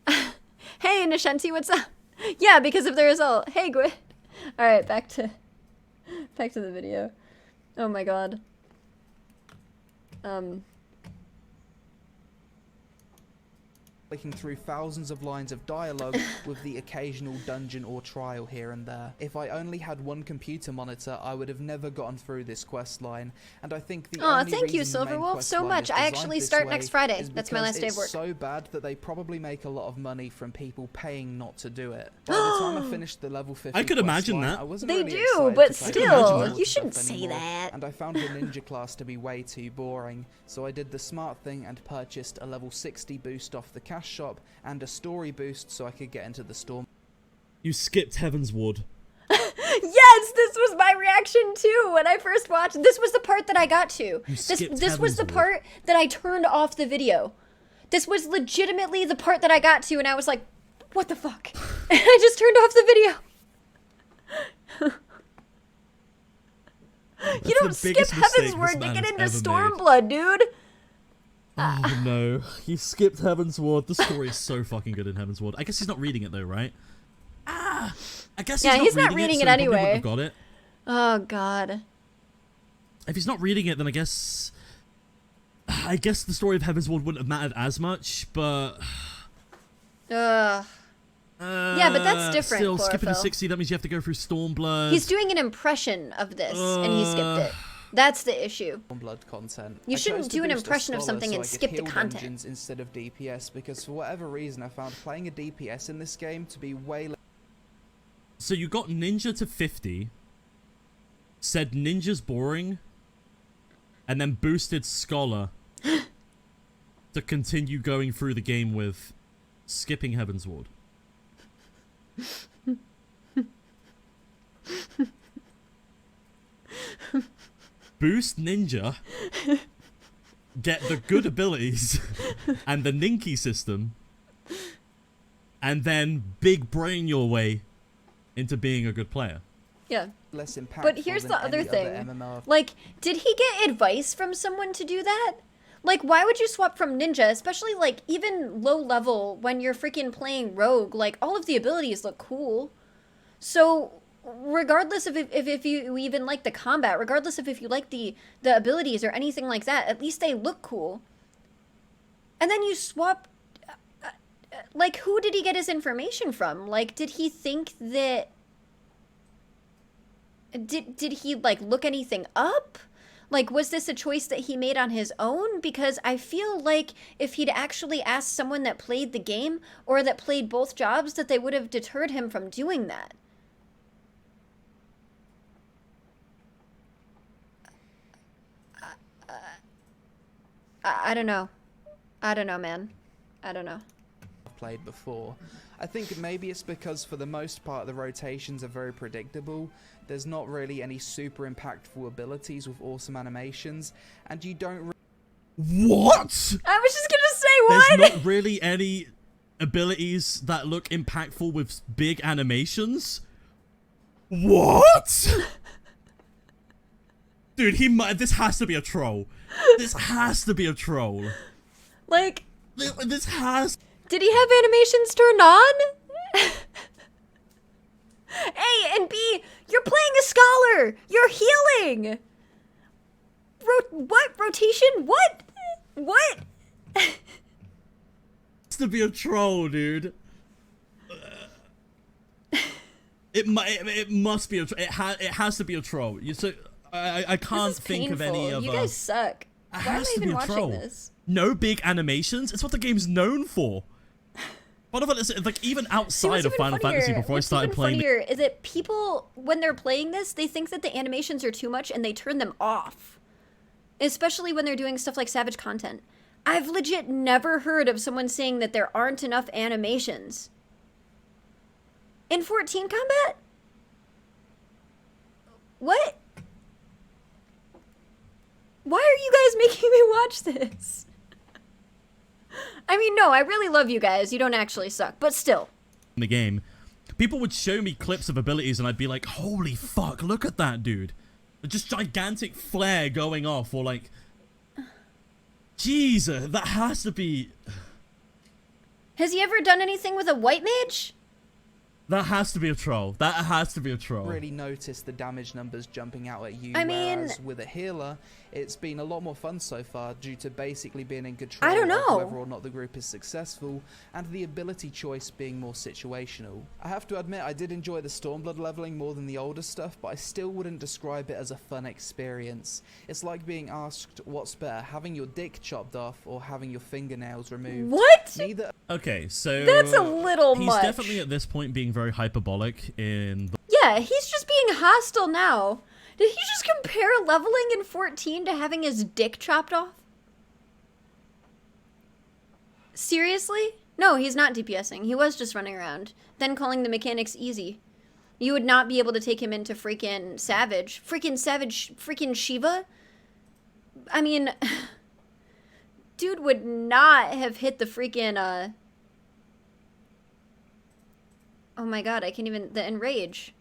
Hey, Nishanti, what's up? Yeah, because of the result. Hey, Gwyn. All right, back to the video. Oh my god. clicking through thousands of lines of dialogue with the occasional dungeon or trial here and there. If I only had one computer monitor, I would have never gotten through this quest line, and I think the only thank you, reason the main Silverwolf, quest so line much. is I designed actually this start way next Friday. is That's my because last day of work. It's so bad that they probably make a lot of money from people paying not to do it. By the time I finished the level 50 I could quest imagine line, that. I wasn't They really do, excited but to play still, the you stuff shouldn't say anymore, that. and I found the ninja class to be way too boring, so I did the smart thing and purchased a level 60 boost off the cash shop and a story boost so I could get into the storm. You skipped Heaven's Ward. Yes, this was my reaction too when I first watched. This was the part that I got to. skipped This was the Heaven's part that I turned off the video. This was legitimately the part that I got to, and I was like, what the fuck? And I just turned off the video. You don't skip Heaven's Word to get into Stormblood, dude. Oh no, he skipped Heaven's Ward. The story is so fucking good in Heaven's Ward. I guess he's not reading it though, right? I guess He's not reading it so he probably anyway. wouldn't have got it. Oh god. If he's not reading it, then I guess the story of Heaven's Ward wouldn't have mattered as much, but Yeah, but that's different, Still, skipping to Chlorophyll. 60, that means you have to go through Stormblood. He's doing an impression of this, and he skipped it. That's the issue. Blood content. You I shouldn't chose to do an boost a impression of scholar something so and I could skip the heal content. dungeons instead of DPS, because for whatever reason I found playing a DPS in this game to be way So you got Ninja to 50, said Ninja's boring, and then boosted Scholar to continue going through the game with skipping Heaven's Ward. Boost Ninja, get the good abilities and the Ninky system, and then big brain your way into being a good player. Yeah. less impactful But here's than the other any thing. MMO. Like, did he get advice from someone to do that? Like, why would you swap from ninja, especially, like, even low level when you're freaking playing rogue? Like, all of the abilities look cool. So, regardless of if you even like the combat, regardless of if you like the abilities or anything like that, at least they look cool. And then you swap... like, who did he get his information from? Like, did he think that... Did he, like, look anything up? Like, was this a choice that he made on his own? Because I feel like if he'd actually asked someone that played the game or that played both jobs, that they would have deterred him from doing that. I don't know. I don't know, man. I don't know. Played before. I think maybe it's because for the most part the rotations are very predictable. There's not really any super impactful abilities with awesome animations, and you don't What? I was just gonna say, what? There's not really any abilities that look impactful with big animations? What? Dude, this has to be a troll. This has to be a troll. Like, This has... did he have animations turned on? A and B, you're playing a scholar. You're healing. What? Rotation? What? What? has to be a troll, dude. It must be a troll. It has to be a troll. I can't This is think of any painful. other... You guys suck. Why am I has to even be a watching troll. this? No big animations. It's what the game's known for. Part of it is, like, even See, outside what's of even Final funnier- Fantasy before I what's started even playing funnier is that people, when they're playing this, they think that the animations are too much and they turn them off. Especially when they're doing stuff like Savage content. I've legit never heard of someone saying that there aren't enough animations. In 14 combat? What? Why are you guys making me watch this? I mean, no, I really love you guys. You don't actually suck, but still. in the game, people would show me clips of abilities and I'd be like, holy fuck, look at that, dude. Just gigantic flare going off, or like... Jesus, that has to be... Has he ever done anything with a white mage? That has to be a troll. That has to be a troll. Really notice the damage numbers jumping out at you. I mean, whereas with a healer, it's been a lot more fun so far due to basically being in control I don't know. of whether or not the group is successful, and the ability choice being more situational. I have to admit, I did enjoy the Stormblood leveling more than the older stuff, but I still wouldn't describe it as a fun experience. It's like being asked what's better, having your dick chopped off or having your fingernails removed. What? Neither. Okay, so That's a little he's much. definitely at this point being very hyperbolic in the Yeah, he's just being hostile now. Did he just compare leveling in 14 to having his dick chopped off? Seriously? No, he's not DPSing. He was just running around, then calling the mechanics easy. You would not be able to take him into freaking Savage. Freaking Shiva? I mean, dude would not have hit the freaking, oh my god, I can't even... The Enrage.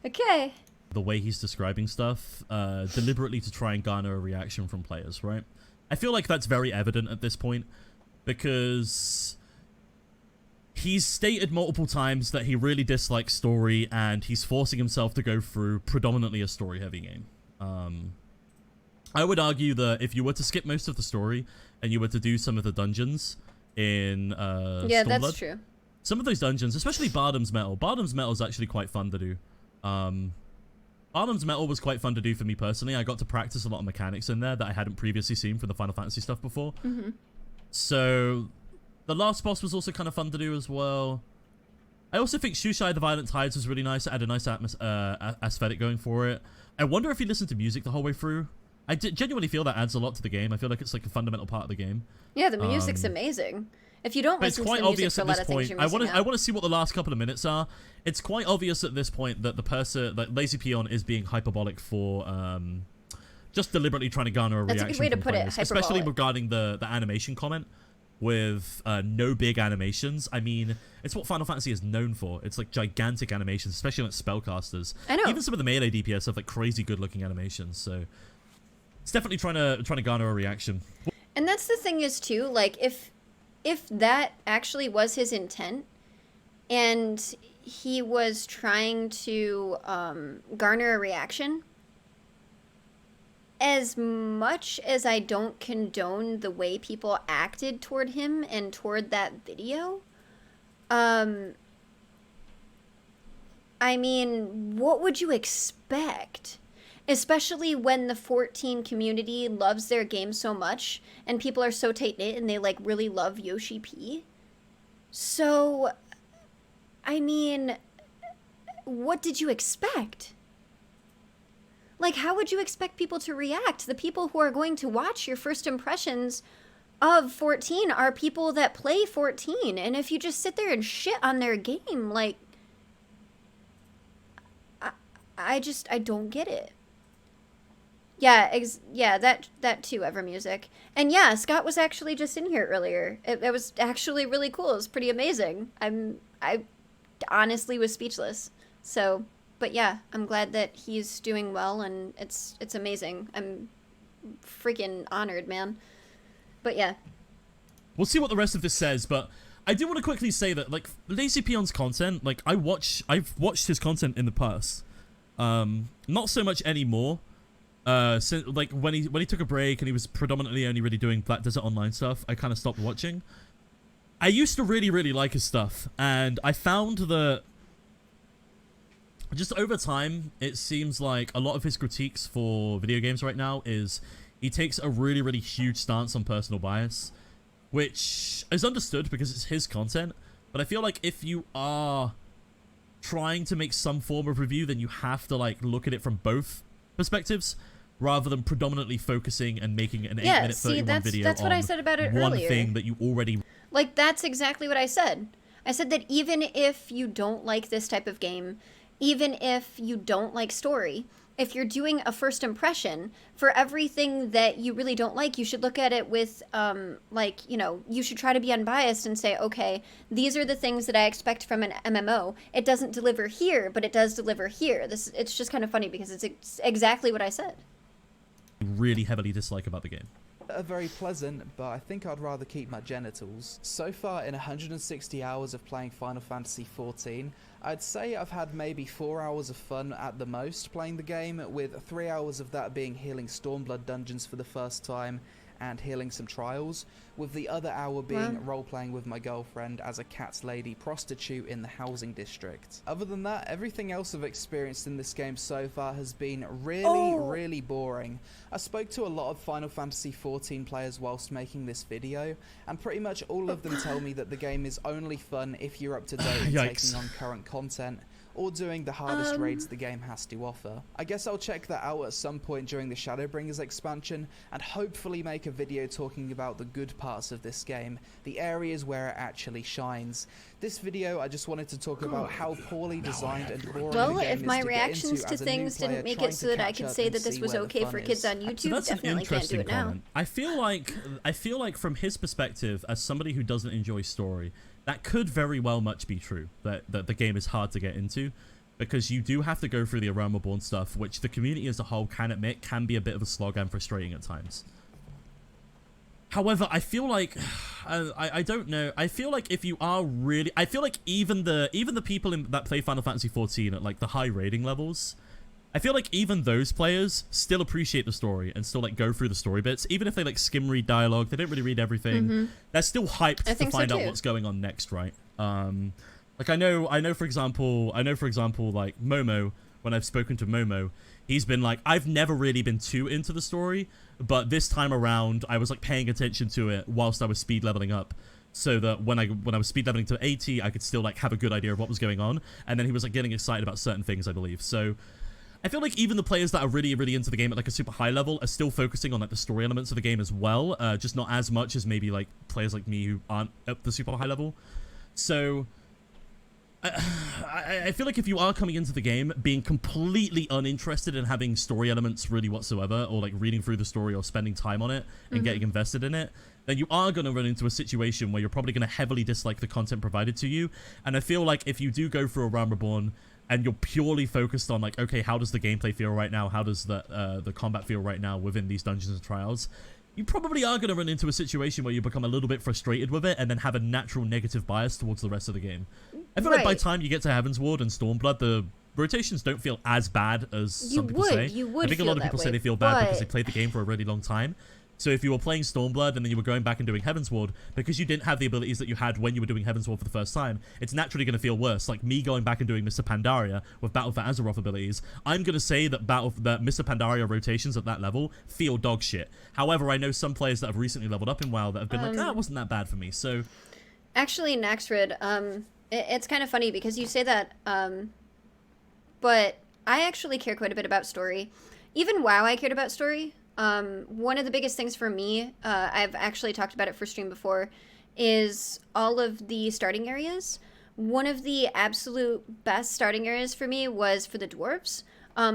Okay. the way he's describing stuff, deliberately to try and garner a reaction from players, right? I feel like that's very evident at this point, because he's stated multiple times that he really dislikes story, and he's forcing himself to go through predominantly a story-heavy game. I would argue that if you were to skip most of the story, and you were to do some of the dungeons in Yeah, that's Stormblood, true. some of those dungeons, especially Bardam's Metal. Bardam's Metal is actually quite fun to do. Bardam's Metal was quite fun to do for me personally. I got to practice a lot of mechanics in there that I hadn't previously seen from the Final Fantasy stuff before. So the last boss was also kind of fun to do as well. I also think Shushai the Violent Tides was really nice. It had a nice aesthetic going for it. I wonder if he listened to music the whole way through. I genuinely feel that adds a lot to the game. I feel like it's like a fundamental part of the game. Yeah, the music's amazing. If you don't But it's listen to quite the music obvious for a at lot this of things, point. you're I missing out. want to see what the last couple of minutes are. It's quite obvious at this point that the person, like LazyPeon, is being hyperbolic for just deliberately trying to garner a That's a reaction good way to from put it, players, especially hyperbolic. regarding the animation comment with no big animations. I mean, it's what Final Fantasy is known for. It's like gigantic animations, especially like spellcasters. I know. Even some of the melee DPS have like crazy good looking animations. So it's definitely trying to garner a reaction. And that's the thing is too, like if that actually was his intent, and he was trying to garner a reaction, as much as I don't condone the way people acted toward him and toward that video, I mean, what would you expect? Especially when the 14 community loves their game so much, and people are so tight-knit and they, like, really love Yoshi P. So, I mean, what did you expect? Like, how would you expect people to react? The people who are going to watch your first impressions of 14 are people that play 14, and if you just sit there and shit on their game, like, I don't get it. Yeah, that too, Ever Music. And yeah, Scott was actually just in here earlier. It was actually really cool. It was pretty amazing. I honestly was speechless. So, but yeah, I'm glad that he's doing well, and it's amazing. I'm freaking honored, man. But yeah. We'll see what the rest of this says, but I do want to quickly say that, like, LazyPeon's content, like, I've watched his content in the past. Not so much anymore. Since, like, when he took a break and he was predominantly only really doing Black Desert Online stuff, I kind of stopped watching. I used to really, really like his stuff, and I found that just over time, it seems like a lot of his critiques for video games right now is he takes a really, really huge stance on personal bias, which is understood because it's his content, but I feel like if you are trying to make some form of review, then you have to, like, look at it from both perspectives, rather than predominantly focusing and making an 8-minute 31 video that's what on I said about it one earlier. thing that you already... Like, that's exactly what I said. I said that even if you don't like this type of game, even if you don't like story, if you're doing a first impression, for everything that you really don't like, you should look at it with, like, you know, you should try to be unbiased and say, okay, these are the things that I expect from an MMO. It doesn't deliver here, but it does deliver here. It's just kind of funny because it's exactly what I said. really heavily dislike about the game. Are very pleasant, but I think I'd rather keep my genitals. So far in 160 hours of playing Final Fantasy XIV, I'd say I've had maybe 4 hours of fun at the most playing the game, with 3 hours of that being healing Stormblood dungeons for the first time and healing some trials, with the other hour being role-playing with my girlfriend as a cat's lady prostitute in the housing district. Other than that, everything else I've experienced in this game so far has been really boring. I spoke to a lot of Final Fantasy XIV players whilst making this video, and pretty much all of them tell me that the game is only fun if you're up to date and taking on current content, or doing the hardest raids the game has to offer. I guess I'll check that out at some point during the Shadowbringers expansion, and hopefully make a video talking about the good parts of this game, the areas where it actually shines. This video, I just wanted to talk about how poorly designed and boring Well, the game if is my to get reactions into to as a new things didn't player make trying it so to that I catch could up say and that this see was where the okay fun for kids is. on YouTube, So that's an definitely can't do interesting it now. comment. I feel like from his perspective, as somebody who doesn't enjoy story, that could very well much be true. That the game is hard to get into, because you do have to go through the Realm Reborn stuff, which the community as a whole can admit can be a bit of a slog and frustrating at times. However, I feel like I don't know. I feel like if you are really, I feel like even the people that play Final Fantasy XIV at like the high rating levels, I feel like even those players still appreciate the story and still like go through the story bits, even if they like skim read dialogue. They don't really read everything. They're still hyped to find out what's going on next, right? Like I know for example like Momo, when I've spoken to Momo, he's been like, I've never really been too into the story, but this time around I was like paying attention to it whilst I was speed leveling up, so that when I was speed leveling to 80, I could still like have a good idea of what was going on, and then he was like getting excited about certain things, I believe. So I feel like even the players that are really into the game at like a super high level are still focusing on like the story elements of the game as well, just not as much as maybe like players like me who aren't at the super high level. So I feel like if you are coming into the game being completely uninterested in having story elements really whatsoever, or like reading through the story or spending time on it and getting invested in it, then you are going to run into a situation where you're probably going to heavily dislike the content provided to you. And I feel like if you do go through a Realm Reborn and you're purely focused on like, okay, how does the gameplay feel right now? How does the combat feel right now within these dungeons and trials? You probably are going to run into a situation where you become a little bit frustrated with it and then have a natural negative bias towards the rest of the game. I feel like by the time you get to Heavensward and Stormblood, the rotations don't feel as bad as some people say. I think a lot of people say they feel bad because they played the game for a really long time. So if you were playing Stormblood and then you were going back and doing Heavensward, because you didn't have the abilities that you had when you were doing Heavensward for the first time, it's naturally going to feel worse. Like me going back and doing Mr. Pandaria with Battle for Azeroth abilities, I'm going to say that Mr. Pandaria rotations at that level feel dog shit. However, I know some players that have recently leveled up in WoW that have been like, it wasn't that bad for me. So actually, Naxrid, it's kind of funny because you say that, but I actually care quite a bit about story. Even WoW, I cared about story. One of the biggest things for me, I've actually talked about it for stream before, is all of the starting areas. One of the absolute best starting areas for me was for the dwarves,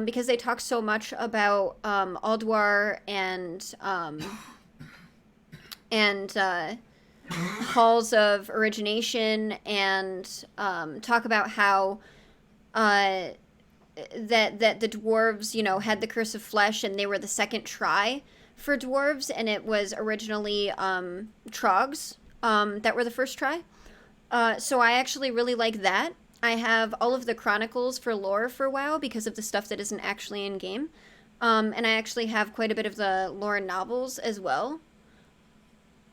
because they talk so much about Alduar and halls of origination, and talk about how that the dwarves, you know, had the curse of flesh, and they were the second try for dwarves, and it was originally trogs that were the first try. So I actually really like that. I have all of the chronicles for lore for WoW because of the stuff that isn't actually in game, and I actually have quite a bit of the lore novels as well.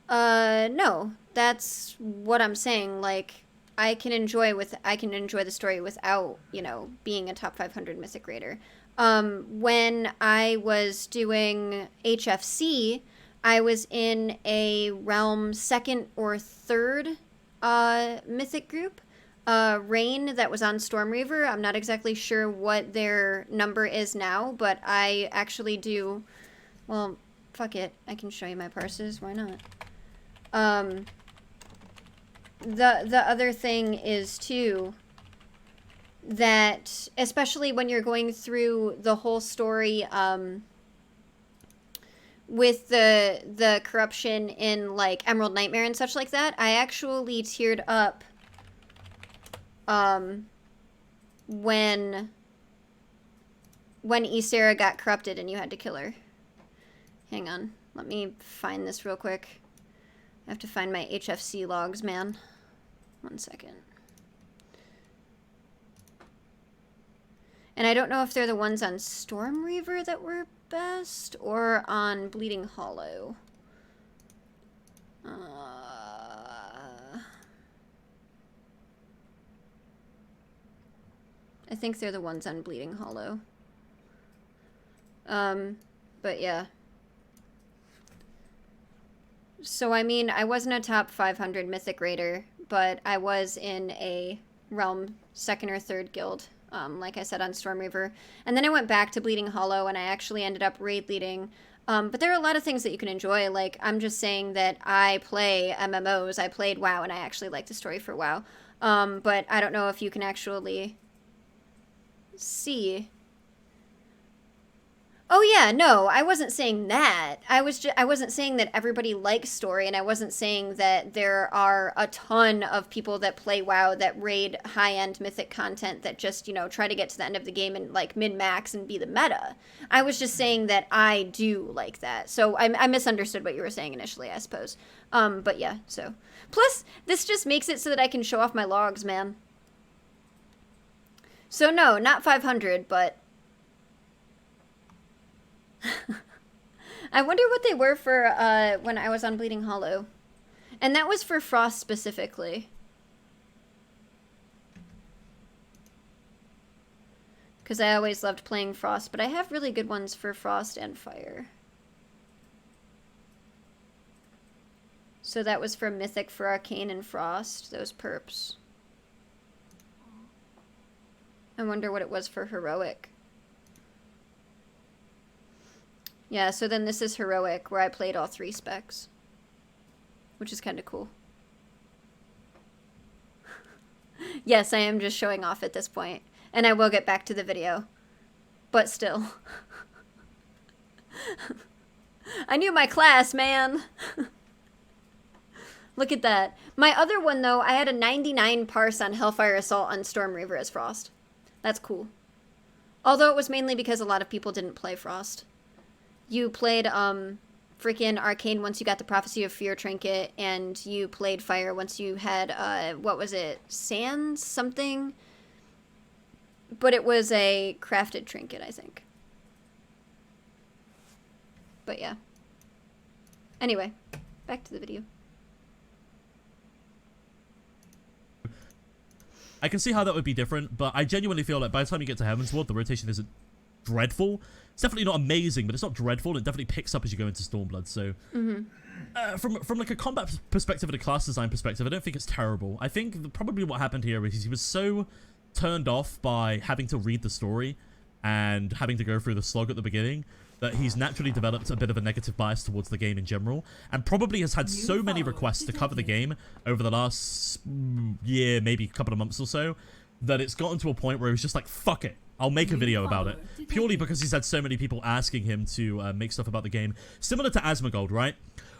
No, that's what I'm saying. Like, I can enjoy the story without, you know, being a top 500 mythic raider. When I was doing HFC, I was in a realm 2nd or 3rd mythic group, Rain, that was on Stormreaver. I'm not exactly sure what their number is now, but I actually do. Well, fuck it, I can show you my parses. Why not? The other thing is too that, especially when you're going through the whole story with the corruption in like Emerald Nightmare and such like that, I actually teared up when Ysera got corrupted and you had to kill her. Hang on. Let me find this real quick. I have to find my HFC logs, man. 1 second. And I don't know if they're the ones on Storm Reaver that were best or on Bleeding Hollow. I think they're the ones on Bleeding Hollow. But yeah. So, I mean, I wasn't a top 500 Mythic Raider, but I was in a Realm 2nd or 3rd guild, like I said, on Storm Reaver. And then I went back to Bleeding Hollow, and I actually ended up raid leading. But there are a lot of things that you can enjoy. Like, I'm just saying that I play MMOs. I played WoW, and I actually like the story for WoW. But I don't know if you can actually see. Oh yeah, no, I wasn't saying that. I wasn't saying that everybody likes story, and I wasn't saying that there are a ton of people that play WoW that raid high-end mythic content that just, you know, try to get to the end of the game and like min-max and be the meta. I was just saying that I do like that. So I misunderstood what you were saying initially, I suppose. But yeah, so. Plus, this just makes it so that I can show off my logs, man. So no, not 500, but I wonder what they were for when I was on Bleeding Hollow. And that was for Frost specifically. Because I always loved playing Frost, but I have really good ones for Frost and Fire. So that was for Mythic, for Arcane, and Frost, those perps. I wonder what it was for Heroic. Yeah, so then this is Heroic, where I played all 3 specs. Which is kind of cool. Yes, I am just showing off at this point. And I will get back to the video. But still. I knew my class, man! Look at that. My other one, though, I had a 99 parse on Hellfire Assault on Storm Reaver as Frost. That's cool. Although it was mainly because a lot of people didn't play Frost. You played freaking Arcane once you got the Prophecy of Fear trinket, and you played Fire once you had, what was it? Sands? Something? But it was a crafted trinket, I think. But yeah. Anyway, back to the video. I can see how that would be different, but I genuinely feel like by the time you get to Heavensward, the rotation isn't dreadful. It's definitely not amazing, but it's not dreadful. It definitely picks up as you go into Stormblood. So, from like a combat perspective and a class design perspective, I don't think it's terrible. I think probably what happened here is he was so turned off by having to read the story and having to go through the slog at the beginning that he's naturally developed a bit of a negative bias towards the game in general, and probably has had so many requests to cover the game over the last year, maybe a couple of months or so, that it's gotten to a point where he was just like, fuck it, I'll make a video about it. Purely because he's had so many people asking him to make stuff about the game. Similar to Asmongold, right?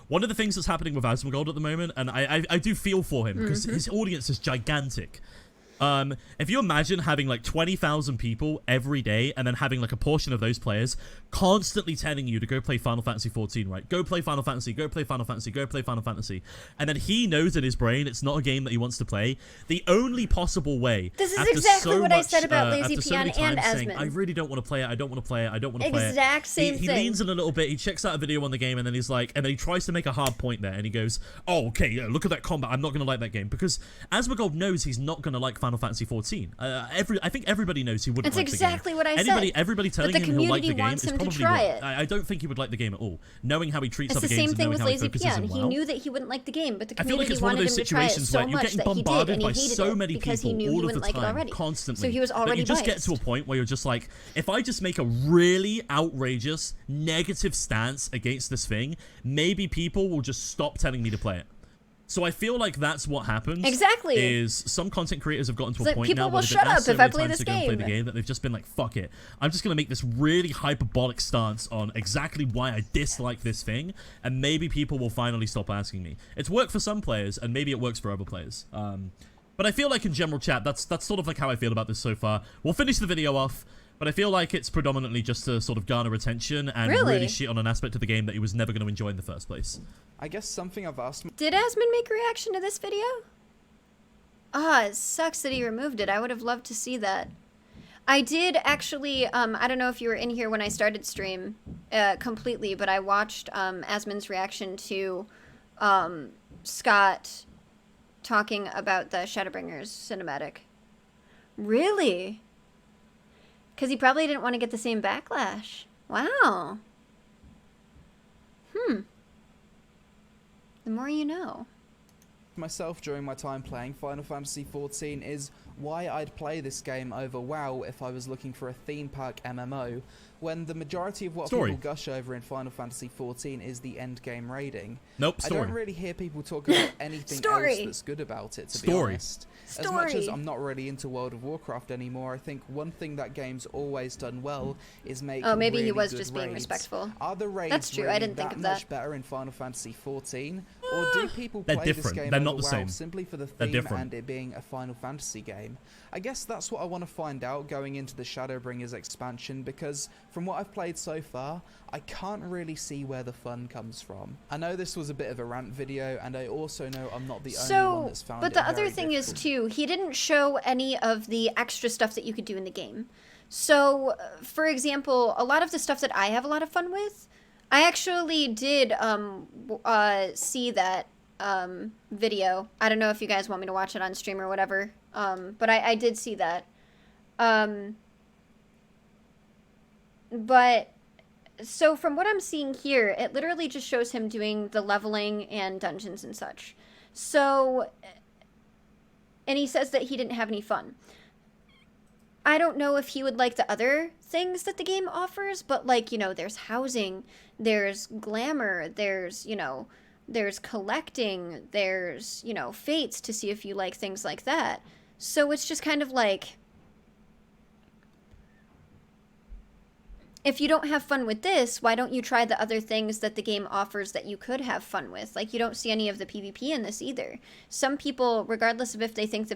One of the things that's happening with Asmongold at the moment, and I do feel for him, because his audience is gigantic. If you imagine having like 20,000 people every day and then having like a portion of those players constantly telling you to go play Final Fantasy XIV, right? Go play Final Fantasy, go play Final Fantasy, go play Final Fantasy. And then he knows in his brain it's not a game that he wants to play. The only possible way... This is exactly what I said about LazyPeon and Asmon. I really don't want to play it, I don't want to play it, I don't want to play it. Exact same thing. He leans in a little bit, he checks out a video on the game, and then he's like... And then he tries to make a hard point there, and he goes, oh, okay, yeah, look at that combat, I'm not going to like that game. Because Asmongold knows he's not going to like Final Fantasy XIV. I think everybody knows he wouldn't like the game. That's exactly what I said. Everybody telling him he'll like the game is probably wrong. I don't think he would like the game at all. Knowing how he treats other games and knowing how he focuses him well. He knew that he wouldn't like the game, but the community wanted him to try it so much that he did, and he hated so many it because he knew he wouldn't like it already. Constantly. So he was already you just get to a point where you're just like, if I just make a really outrageous, negative stance against this thing, maybe people will just stop telling me to play it. So I feel like that's what happens. Exactly. Is some content creators have gotten to a point now where they've shut up so if I many play times this to go and play game. the game that they've just been like, fuck it. I'm just going to make this really hyperbolic stance on exactly why I dislike this thing, and maybe people will finally stop asking me. It's worked for some players, and maybe it works for other players. But I feel like in general chat, that's sort of like how I feel about this so far. We'll finish the video off But I feel like it's predominantly just to sort of garner attention and really shit on an aspect of the game that he was never going to enjoy in the first place. I guess something I've asked... Did Asmund make a reaction to this video? Ah, it sucks that he removed it. I would have loved to see that. I did actually, I don't know if you were in here when I started stream completely, but I watched Asmund's reaction to Scott talking about the Shadowbringers cinematic. Really? Because he probably didn't want to get the same backlash. Wow. The more you know. Myself during my time playing Final Fantasy XIV is why I'd play this game over WoW if I was looking for a theme park MMO, when the majority of what people gush over in Final Fantasy XIV is the end game raiding. Nope, I don't really hear people talk about anything else that's good about it, to be honest. As much as I'm not really into World of Warcraft anymore, I think one thing that game's always done well is make maybe really he was good just raids. being respectful. Are the raids That's true, really I didn't think of that. much better in Final Fantasy XIV, or do people They're play different. this game They're over not the WoW same. simply for the They're theme different. and it being a Final Fantasy game? I guess that's what I want to find out going into the Shadowbringers expansion, because from what I've played so far, I can't really see where the fun comes from. I know this was a bit of a rant video, and I also know I'm not the only one that's found it but the other very thing is difficult. too, he didn't show any of the extra stuff that you could do in the game. So, for example, a lot of the stuff that I have a lot of fun with, I actually did see that video. I don't know if you guys want me to watch it on stream or whatever, but I did see that. But so from what I'm seeing here, it literally just shows him doing the leveling and dungeons and such. So, and he says that he didn't have any fun. I don't know if he would like the other things that the game offers, but like, you know, there's housing, there's glamour, there's, you know, there's collecting, there's, you know, fates to see if you like things like that. So it's just kind of like, if you don't have fun with this, why don't you try the other things that the game offers that you could have fun with? Like, you don't see any of the PvP in this either. Some people, regardless of if they think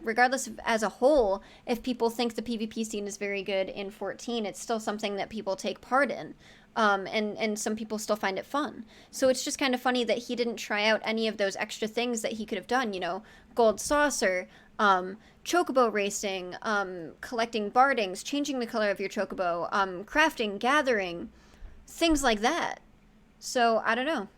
regardless of as a whole, if people think the PvP scene is very good in 14, it's still something that people take part in. And some people still find it fun. So it's just kind of funny that he didn't try out any of those extra things that he could have done, you know, gold saucer, chocobo racing, collecting bardings, changing the color of your chocobo, crafting, gathering, things like that. So, I don't know.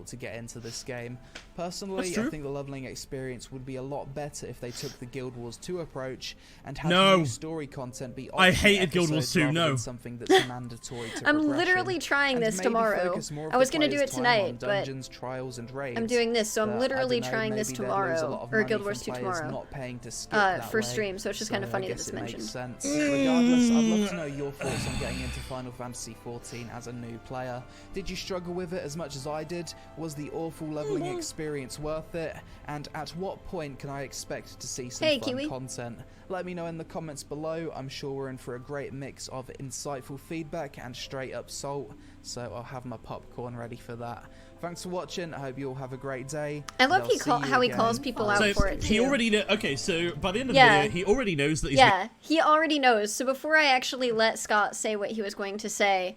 To get into this game. Personally, I think the leveling experience would be a lot better if they took the Guild Wars 2 approach and had new story content be I hated Guild Wars 2, no. Something that's mandatory to I'm literally trying this tomorrow. I was going to do it tonight, but dungeons, trials, and raids. I'm doing this, so I'm literally trying this tomorrow, or Guild Wars 2 tomorrow, not paying to skip for stream, so it's just kind of funny that it's mentioned. Regardless, I'd love to know your thoughts on getting into Final Fantasy XIV as a new player. Did you struggle with it as much as I did? Was the awful leveling experience worth it? And at what point can I expect to see some fun content? Let me know in the comments below. I'm sure we're in for a great mix of insightful feedback and straight up salt, so I'll have my popcorn ready for that. Thanks for watching. I hope you all have a great day. I love how he calls people out for it too. He already okay, so by the end of the video, he already knows that he's he already knows. So before I actually let Scott say what he was going to say,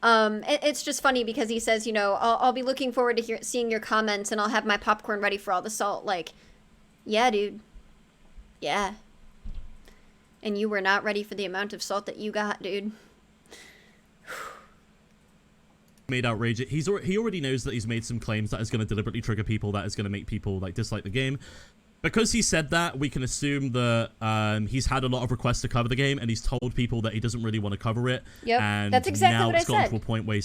it's just funny because he says, you know, I'll be looking forward to seeing your comments, and I'll have my popcorn ready for all the salt. Like, yeah, dude. Yeah. And you were not ready for the amount of salt that you got, dude. Made outrageous. He already knows that he's made some claims that is going to deliberately trigger people, that is going to make people like dislike the game. Because he said that, we can assume that he's had a lot of requests to cover the game, and he's told people that he doesn't really want to cover it. Yep, and that's exactly now what I it's gone said. to a point where he's had